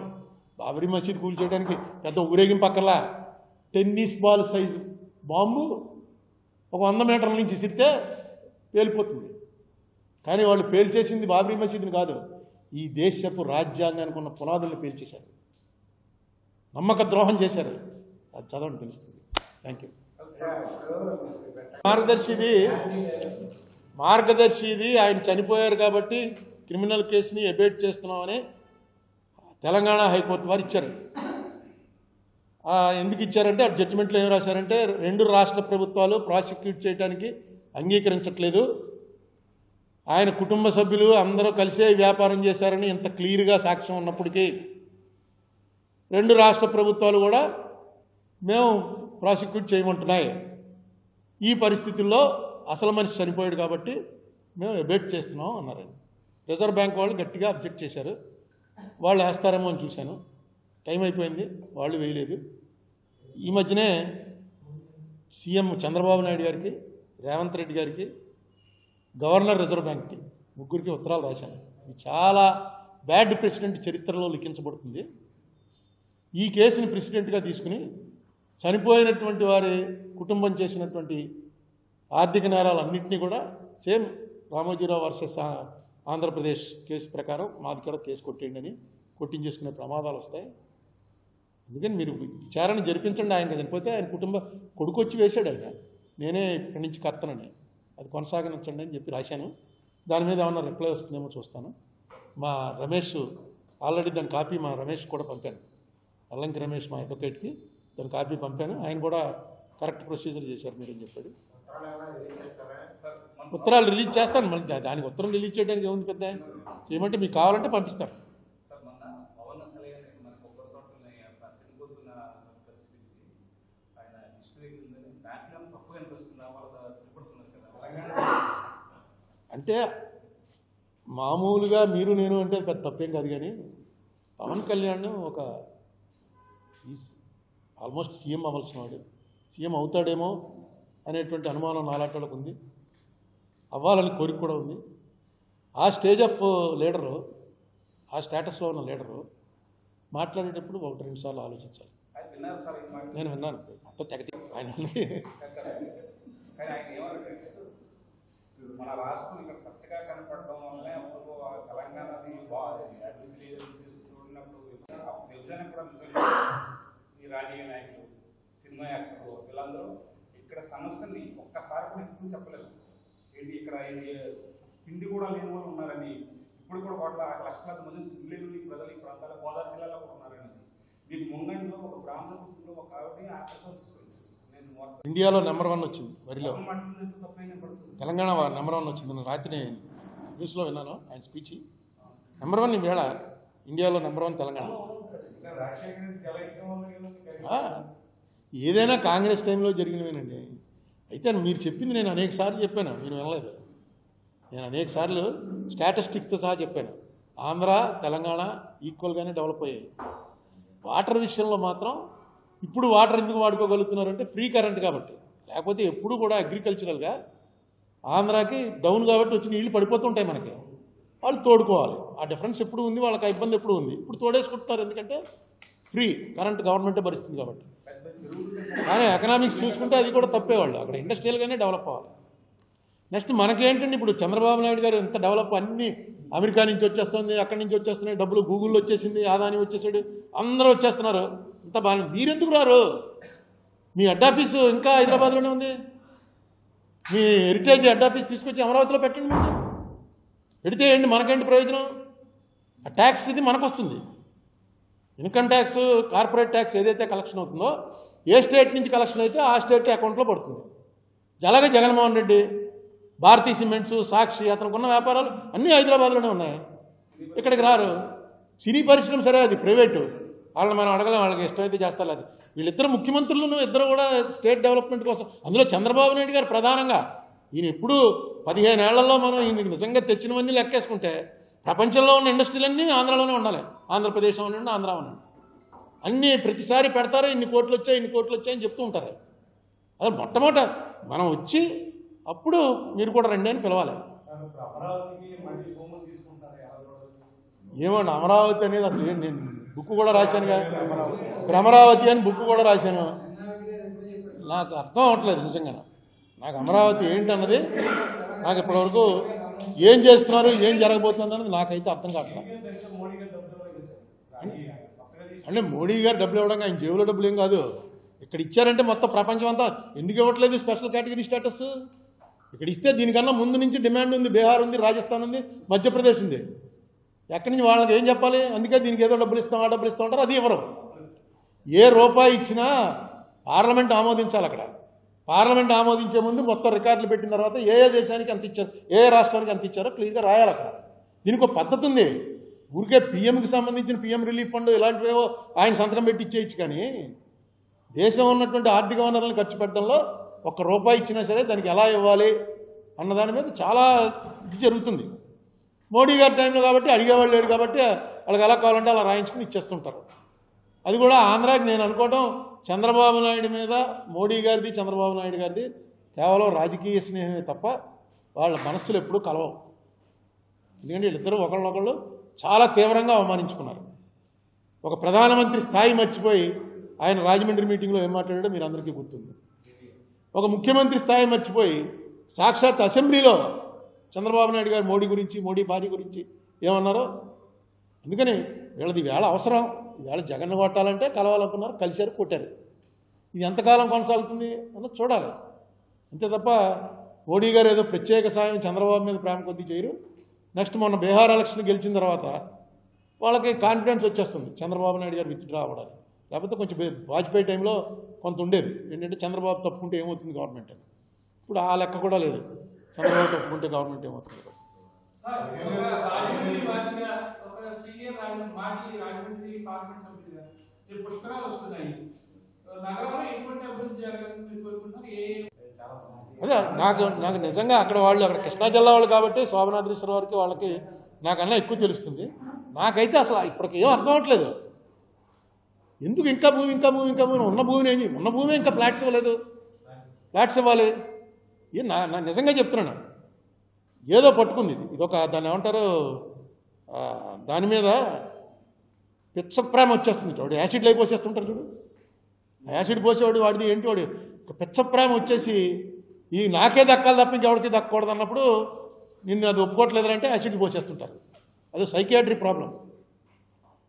బాబ్రీ మసీద్ కూల్చేయడానికి పెద్ద ఊరేగింపు పక్కలా, టెన్నిస్ బాల్ సైజు బాంబు ఒక 100 మీటర్ల నుంచి ఇసిరితే పేలిపోతుంది. కానీ వాళ్ళు పేల్చేసింది బాబ్రీ మసీద్ని కాదు, ఈ దేశపు రాజ్యాంగానికి ఉన్న పునాదుల్ని పేల్చేశారు, నమ్మక ద్రోహం చేశారు. అది చదవండి, తెలుస్తుంది. Thank you. మార్గదర్శిది ఆయన చనిపోయారు కాబట్టి క్రిమినల్ కేసుని ఎబేట్ చేస్తున్నామని తెలంగాణ హైకోర్టు వారు ఇచ్చారు. ఎందుకు ఇచ్చారంటే ఆ జడ్జిమెంట్లో ఏం రాశారంటే, 2 రాష్ట్ర ప్రభుత్వాలు ప్రాసిక్యూట్ చేయడానికి అంగీకరించట్లేదు, ఆయన కుటుంబ సభ్యులు అందరూ కలిసే వ్యాపారం చేశారని ఇంత క్లియర్గా సాక్ష్యం ఉన్నప్పటికీ 2 రాష్ట్ర ప్రభుత్వాలు కూడా మేము ప్రాసిక్యూట్ చేయమంటున్నాయి. ఈ పరిస్థితుల్లో అసలు మనిషి చనిపోయాడు కాబట్టి మేము ఎబేట్ చేస్తున్నాం అన్నారు. రిజర్వ్ బ్యాంక్ వాళ్ళు గట్టిగా అబ్జెక్ట్ చేశారు. వాళ్ళు వేస్తారేమో అని చూశాను, టైం అయిపోయింది, వాళ్ళు వేయలేదు. ఈ మధ్యనే సీఎం చంద్రబాబు నాయుడు గారికి, రేవంత్ రెడ్డి గారికి, గవర్నర్ రిజర్వ్ బ్యాంక్కి, ముగ్గురికి ఉత్తరాలు రాశాను. ఇది చాలా బ్యాడ్ ప్రెసిడెంట్ చరిత్రలో లిఖించబడుతుంది. ఈ కేసుని ప్రెసిడెంట్గా తీసుకుని చనిపోయినటువంటి వారి కుటుంబం చేసినటువంటి ఆర్థిక నేరాలన్నింటినీ కూడా same Ramoji Rao versus Andhra Pradesh case ప్రకారం మాది కూడా కేసు కొట్టేయండి అని కొట్టించేసుకునే ప్రమాదాలు వస్తాయి. అందుకని మీరు విచారణ జరిపించండి. ఆయన చనిపోతే ఆయన కుటుంబ కొడుకు వచ్చి వేశాడు, ఆయన నేనే ఇక్కడి నుంచి కర్తనని, అది కొనసాగించండి అని చెప్పి రాశాను. దాని మీద ఏమన్నా రిప్లై వస్తుందేమో చూస్తాను. మా రమేష్ ఆల్రెడీ దాని కాపీ మా రమేష్ కూడా పంపాను, అల్లంకి రమేష్ మా అడ్వకేట్కి దాని కాపీ పంపాను. ఆయన కూడా కరెక్ట్ ప్రొసీజర్ చేశారు మీరని చెప్పాడు. ఉత్తరాలు రిలీజ్ చేస్తాను, మళ్ళీ దానికి ఉత్తరం రిలీజ్ చేయడానికి ఏముంది పెద్ద, చేయమంటే మీకు కావాలంటే పంపిస్తాను. అంటే మామూలుగా మీరు నేను అంటే పెద్ద తప్పేం కాదు, కానీ పవన్ కళ్యాణ్ ఒక ఆల్మోస్ట్ సీఎం అవ్వాల్సిన వాడు, సీఎం అవుతాడేమో అనేటువంటి అనుమానం నాలాటోళ్ళకు ఉంది, అవ్వాలని కోరిక కూడా ఉంది. ఆ స్టేజ్ ఆఫ్ లీడరు, ఆ స్టేటస్లో ఉన్న లీడరు మాట్లాడేటప్పుడు 1-2 సార్లు ఆలోచించాలి. నేను విన్నాను, అంత తెగతి ఆయన మన రాష్ట్రం ఇక్కడ పచ్చగా కనపడడం వల్లనే తెలంగాణది అభివృద్ధి లేదని చూడనప్పుడు విభజన కూడా నిజంగా ఈ రాజకీయ నాయకులు సినిమా యాక్టర్లు వీళ్ళందరూ ఇక్కడ సమస్యని ఒక్కసారి కూడా ఎక్కువ చెప్పలేదు. ఏంటి ఇక్కడ తిండి కూడా లేని వాళ్ళు ఉన్నారని, ఇప్పుడు కూడా 1,00,00,000 మంది తిండి ప్రజలు ఈ ప్రాంతాల గోదావరి జిల్లాలో కూడా ఉన్నారని. మీకు ముంగంటిలో ఒక బ్రాహ్మణ కుటుంబంలో ఒక ఆవిడ ఆకర్షిస్తుంది. ఇండియాలో నెంబర్ 1 వచ్చింది వరిలో. తెలంగాణ నెంబర్ 1 వచ్చింది. రాత్రి నేను న్యూస్లో విన్నాను ఆయన స్పీచ్. నెంబర్ 1 ఈవేళ ఇండియాలో నెంబర్ 1 తెలంగాణ. ఏదైనా కాంగ్రెస్ టైంలో జరిగినవేనండి. అయితే మీరు చెప్పింది నేను అనేక సార్లు చెప్పాను, మీరు వినలేదు. నేను అనేక సార్లు స్టాటిస్టిక్స్తో సహా చెప్పాను. ఆంధ్ర తెలంగాణ ఈక్వల్గానే డెవలప్ అయ్యాయి. వాటర్ విషయంలో మాత్రం ఇప్పుడు వాటర్ ఎందుకు వాడుకోగలుగుతున్నారంటే ఫ్రీ కరెంట్ కాబట్టి. లేకపోతే ఎప్పుడు కూడా అగ్రికల్చరల్గా ఆంధ్రాకి డౌన్ కాబట్టి వచ్చి నీళ్లు పడిపోతుంటాయి మనకి, వాళ్ళు తోడుకోవాలి. ఆ డిఫరెన్స్ ఎప్పుడు ఉంది, వాళ్ళకి ఆ ఇబ్బంది ఎప్పుడు ఉంది. ఇప్పుడు తోడేసుకుంటున్నారు ఎందుకంటే ఫ్రీ కరెంట్ గవర్నమెంటే భరిస్తుంది కాబట్టి. కానీ ఎకనామిక్స్ చూసుకుంటే అది కూడా తప్పేవాళ్ళు. అక్కడ ఇండస్ట్రియల్గానే డెవలప్ అవ్వాలి. నెక్స్ట్ మనకేంటంటే ఇప్పుడు చంద్రబాబు నాయుడు గారు ఎంత డెవలప్, అన్ని అమెరికా నుంచి వచ్చేస్తుంది, అక్కడి నుంచి వచ్చేస్తున్నాయి డబ్బులు, గూగుల్లో వచ్చేసింది, ఆదాని వచ్చేసాడు, అందరూ వచ్చేస్తున్నారు. ఇంత బాగా మీరెందుకు రారు? మీ హెడ్ ఆఫీసు ఇంకా హైదరాబాద్లోనే ఉంది. మీ హెరిటేజ్ హెడ్ ఆఫీస్ తీసుకొచ్చి అమరావతిలో పెట్టండి. ముందు పెడితే ఏంటి, మనకేంటి ప్రయోజనం? ఆ ట్యాక్స్ ఇది మనకు వస్తుంది. ఇన్కమ్ ట్యాక్స్, కార్పొరేట్ ట్యాక్స్ ఏదైతే కలెక్షన్ అవుతుందో, ఏ స్టేట్ నుంచి కలెక్షన్ అయితే ఆ స్టేట్ అకౌంట్లో పడుతుంది. అలాగే జగన్మోహన్ రెడ్డి, భారతీ సిమెంట్స్, సాక్షి, అతనికి వ్యాపారాలు అన్నీ హైదరాబాద్లోనే ఉన్నాయి. ఇక్కడికి రారు. సినీ పరిశ్రమ సరే అది ప్రైవేటు, వాళ్ళని మనం అడగలేం, వాళ్ళకి ఇష్టమైతే చేస్తారు. అది వీళ్ళిద్దరు ముఖ్యమంత్రులను ఇద్దరు కూడా స్టేట్ డెవలప్మెంట్ కోసం. అందులో చంద్రబాబు నాయుడు గారు ప్రధానంగా. ఈయన ఎప్పుడు 15 ఏళ్లలో మనం ఈయనకి నిజంగా తెచ్చినవన్నీ లెక్కేసుకుంటే ప్రపంచంలో ఉన్న ఇండస్ట్రీలన్నీ ఆంధ్రాలోనే ఉండాలి. ఆంధ్రప్రదేశ్ ఉండండి, ఆంధ్ర ఉండండి, అన్నీ ప్రతిసారి పెడతారు. ఇన్ని కోట్లు వచ్చాయని చెప్తూ ఉంటారు. అదే మొట్టమొదట మనం వచ్చి అప్పుడు మీరు కూడా రండి అని పిలవాలి. ఏమండి అమరావతి అనేది అసలు నేను బుక్ కూడా రాశానుగా, అమరావతి అని బుక్ కూడా రాశాను. నాకు అర్థం అవ్వట్లేదు నిజంగా. నాకు అమరావతి ఏంటన్నది నాకు ఇప్పటివరకు ఏం చేస్తున్నారు, ఏం జరగబోతుంది అన్నది నాకైతే అర్థం కావట్లేదు. అంటే మోడీ గారు డబ్బులు ఇవ్వడం ఆయన జేబులో డబ్బులు ఏం కాదు. ఇక్కడ ఇచ్చారంటే మొత్తం ప్రపంచం అంతా ఎందుకు ఇవ్వట్లేదు స్పెషల్ కేటగిరీ స్టేటస్? ఇక్కడ ఇస్తే దీనికన్నా ముందు నుంచి డిమాండ్ ఉంది. బీహార్ ఉంది, రాజస్థాన్ ఉంది, మధ్యప్రదేశ్ ఉంది. ఎక్కడి నుంచి వాళ్ళకి ఏం చెప్పాలి? అందుకే దీనికి ఏదో డబ్బులు ఇస్తాం, ఆ డబ్బులు ఇస్తాం అంటారు. అది ఇవ్వరు. ఏ రూపాయి ఇచ్చినా పార్లమెంట్ ఆమోదించాలి. అక్కడ పార్లమెంట్ ఆమోదించే ముందు మొత్తం రికార్డులు పెట్టిన తర్వాత ఏ దేశానికి ఎంత ఇచ్చారు, ఏ రాష్ట్రానికి ఎంత ఇచ్చారో క్లియర్గా రాయాలి. అక్కడ దీనికి ఒక పద్ధతి ఉంది. ఊరికే పిఎంకి సంబంధించిన పిఎం రిలీఫ్ ఫండ్ ఇలాంటివేవో ఆయన సంతకం పెట్టి ఇచ్చేయచ్చు. కానీ దేశం ఉన్నటువంటి ఆర్థిక వనరులను ఖర్చు పెట్టడంలో ₹1 ఇచ్చినా సరే దానికి ఎలా ఇవ్వాలి అన్న దాని మీద చాలా ఇది జరుగుతుంది. మోడీ గారి టైంలో కాబట్టి అడిగేవాళ్ళు లేడు కాబట్టి వాళ్ళకి ఎలా కావాలంటే అలా రాయించుకుని ఇచ్చేస్తుంటారు. అది కూడా ఆంధ్రాకి నేను అనుకోవడం చంద్రబాబు నాయుడు మీద మోడీ గారిది, చంద్రబాబు నాయుడు గారిది కేవలం రాజకీయ స్నేహమే తప్ప వాళ్ళ మనస్సులు ఎప్పుడూ కలవవు. ఎందుకంటే వీళ్ళిద్దరూ ఒకళ్ళనొకళ్ళు చాలా తీవ్రంగా అవమానించుకున్నారు. ఒక ప్రధానమంత్రి స్థాయి మర్చిపోయి ఆయన రాజమండ్రి మీటింగ్లో ఏం మాట్లాడాడో మీరు అందరికీ గుర్తుంది. ఒక ముఖ్యమంత్రి స్థాయి మర్చిపోయి సాక్షాత్ అసెంబ్లీలో చంద్రబాబు నాయుడు గారు మోడీ గురించి, మోడీ భార్య గురించి ఏమన్నారో. అందుకని వీళ్ళది వేళ అవసరం. ఈవేళ జగన్ కొట్టాలంటే కలవాలనుకున్నారు, కలిశారు, కొట్టారు. ఇది ఎంతకాలం కొనసాగుతుంది అన్నది చూడాలి. అంతే తప్ప మోడీ గారు ఏదో ప్రత్యేక సాయం చంద్రబాబు మీద ప్రేమ కొద్దీ చేయరు. నెక్స్ట్ మొన్న బీహార్ ఎలక్షన్ గెలిచిన తర్వాత వాళ్ళకి కాన్ఫిడెన్స్ వచ్చేస్తుంది చంద్రబాబు నాయుడు గారు విత్డ్రా అవ్వడానికి. లేకపోతే కొంచెం వాజ్పేయి టైంలో కొంత ఉండేది ఏంటంటే చంద్రబాబు తప్పుకుంటే ఏమవుతుంది గవర్నమెంట్ అని. ఇప్పుడు ఆ లెక్క కూడా లేదు. చంద్రబాబు తప్పుకుంటే గవర్నమెంట్ ఏమవుతుంది? అదే నాకు నిజంగా అక్కడ వాళ్ళు అక్కడ కృష్ణా జిల్లా వాళ్ళు కాబట్టి శోభనాద్రీశ్వర వారికి వాళ్ళకి నాకన్నా ఎక్కువ తెలుస్తుంది. నాకైతే అసలు ఇప్పటికి ఏం అర్థం అవ్వట్లేదు. ఎందుకు ఇంకా భూమి ఉన్న భూమిని ఏం ఉన్న భూమి ఇంకా ఫ్లాట్స్ ఇవ్వలేదు. ఫ్లాట్స్ ఇవ్వాలి. నా నిజంగా చెప్తున్నాను. ఏదో పట్టుకుంది ఇదొక దాన్ని ఏమంటారు, దాని మీద పిచ్చప్రేమ వచ్చేస్తుంది. వాడు యాసిడ్లు అయిపోసేస్తుంటారు చూడు. యాసిడ్ పోసేవాడు వాడిది ఏంటి, వాడు ఒక పిచ్చప్రేమ వచ్చేసి ఈ నాకే దక్కాలి తప్ప ఇంకెవరికి దక్కకూడదు అన్నప్పుడు నిన్ను అది ఒప్పుకోవట్లేదంటే యాసిడ్ పోసేస్తుంటారు. అదే సైకియాట్రీ ప్రాబ్లం.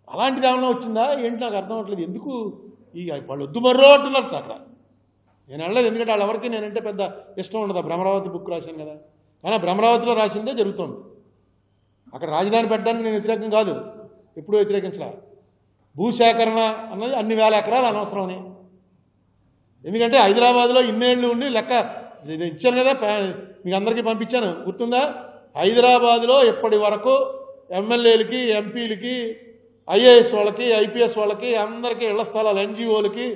అలాంటిది ఏమన్నా వచ్చిందా ఏంటి నాకు అర్థం అవ్వట్లేదు. ఎందుకు ఈ వాళ్ళు వద్దు మర్రో అంటున్నారు అక్కడ. నేను వెళ్ళలేదు, ఎందుకంటే వాళ్ళు ఎవరికి నేనంటే పెద్ద ఇష్టం ఉండదు. భ్రమరావతి బుక్ రాశాను కదా, కానీ భ్రమరావతిలో రాసిందే జరుగుతోంది. అక్కడ రాజధాని పెట్టడానికి నేను వ్యతిరేకం కాదు, ఎప్పుడూ వ్యతిరేకించలే. భూసేకరణ అన్నది అన్ని వేల ఎకరాలు అనవసరమని. ఎందుకంటే హైదరాబాద్లో ఇన్నేళ్ళు ఉండి లెక్క నేను ఇచ్చాను కదా, మీకు అందరికీ పంపించాను, గుర్తుందా? హైదరాబాద్లో ఇప్పటి వరకు ఎమ్మెల్యేలకి, ఎంపీలకి, ఐఏఎస్ వాళ్ళకి, ఐపీఎస్ వాళ్ళకి అందరికీ ఇళ్ల స్థలాలు, ఎన్జిఓలకి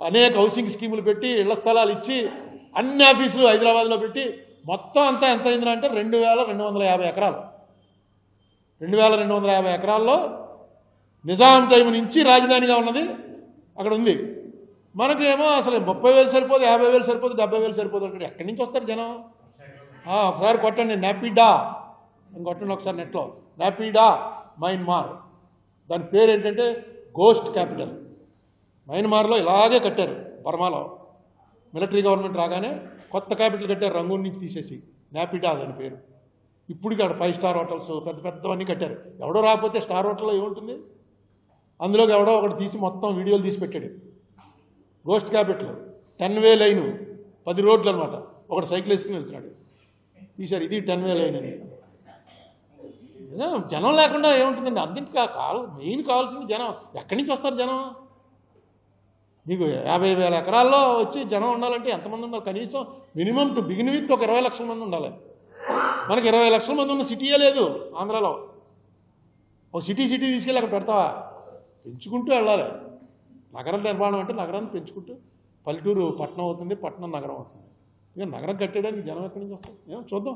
అనేక హౌసింగ్ స్కీములు పెట్టి ఇళ్ల స్థలాలు ఇచ్చి అన్ని ఆఫీసులు హైదరాబాద్లో పెట్టి మొత్తం అంతా ఎంత అయిందిరా అంటే 2250 ఎకరాలు. 2250 ఎకరాల్లో నిజాం టైం నుంచి రాజధానిగా ఉన్నది అక్కడ ఉంది. మనకేమో అసలు 30,000 సరిపోదు, 50,000 సరిపోదు, 70,000 సరిపోదు. అక్కడ ఎక్కడి నుంచి వస్తారు జనం? ఒకసారి కొట్టండి నాపిడా అని కొట్టండి ఒకసారి నెట్లో, నాపిడా మయన్మార్. దాని పేరు ఏంటంటే గోస్ట్ క్యాపిటల్. మయన్మార్లో ఇలాగే కట్టారు. బర్మాలో మిలిటరీ గవర్నమెంట్ రాగానే కొత్త క్యాపిటల్ కట్టారు, రంగూన్ నుంచి తీసేసి. నాపిడా దాని పేరు. ఇప్పటికి అక్కడ 5 స్టార్ హోటల్స్ పెద్ద పెద్దవన్నీ కట్టారు. ఎవడో రాకపోతే స్టార్ హోటల్లో ఏముంటుంది, అందులోకి ఎవడో ఒకటి తీసి మొత్తం వీడియోలు తీసి పెట్టాడు. గోస్ట్ క్యాపిటల్ 10 వే లైను, 10 రోడ్లు అనమాట. ఒకటి సైకిల్ వేసుకుని వెళ్తున్నాడు, తీశారు ఇది 10 వే లైన్ అని. జనం లేకుండా ఏముంటుందండి? అన్నింటికి మెయిన్ కావాల్సింది జనం. ఎక్కడి నుంచి వస్తారు జనం? మీకు 50,000 ఎకరాల్లో వచ్చి జనం ఉండాలంటే ఎంతమంది ఉండాలి? కనీసం మినిమం టు బిగిన్ విత్ ఒక 20 లక్షల మంది ఉండాలి. మనకి 20 లక్షల మంది ఉన్న సిటీయే లేదు ఆంధ్రాలో. ఒక సిటీ తీసుకెళ్ళి అక్కడ పెడతావా? పెంచుకుంటూ వెళ్ళాలి. నగర నిర్మాణం అంటే నగరాన్ని పెంచుకుంటూ, పల్లెటూరు పట్టణం అవుతుంది, పట్టణం నగరం అవుతుంది. ఇక నగరం కట్టేయడానికి జనం ఎక్కడి నుంచి వస్తారు? ఏమో చూద్దాం.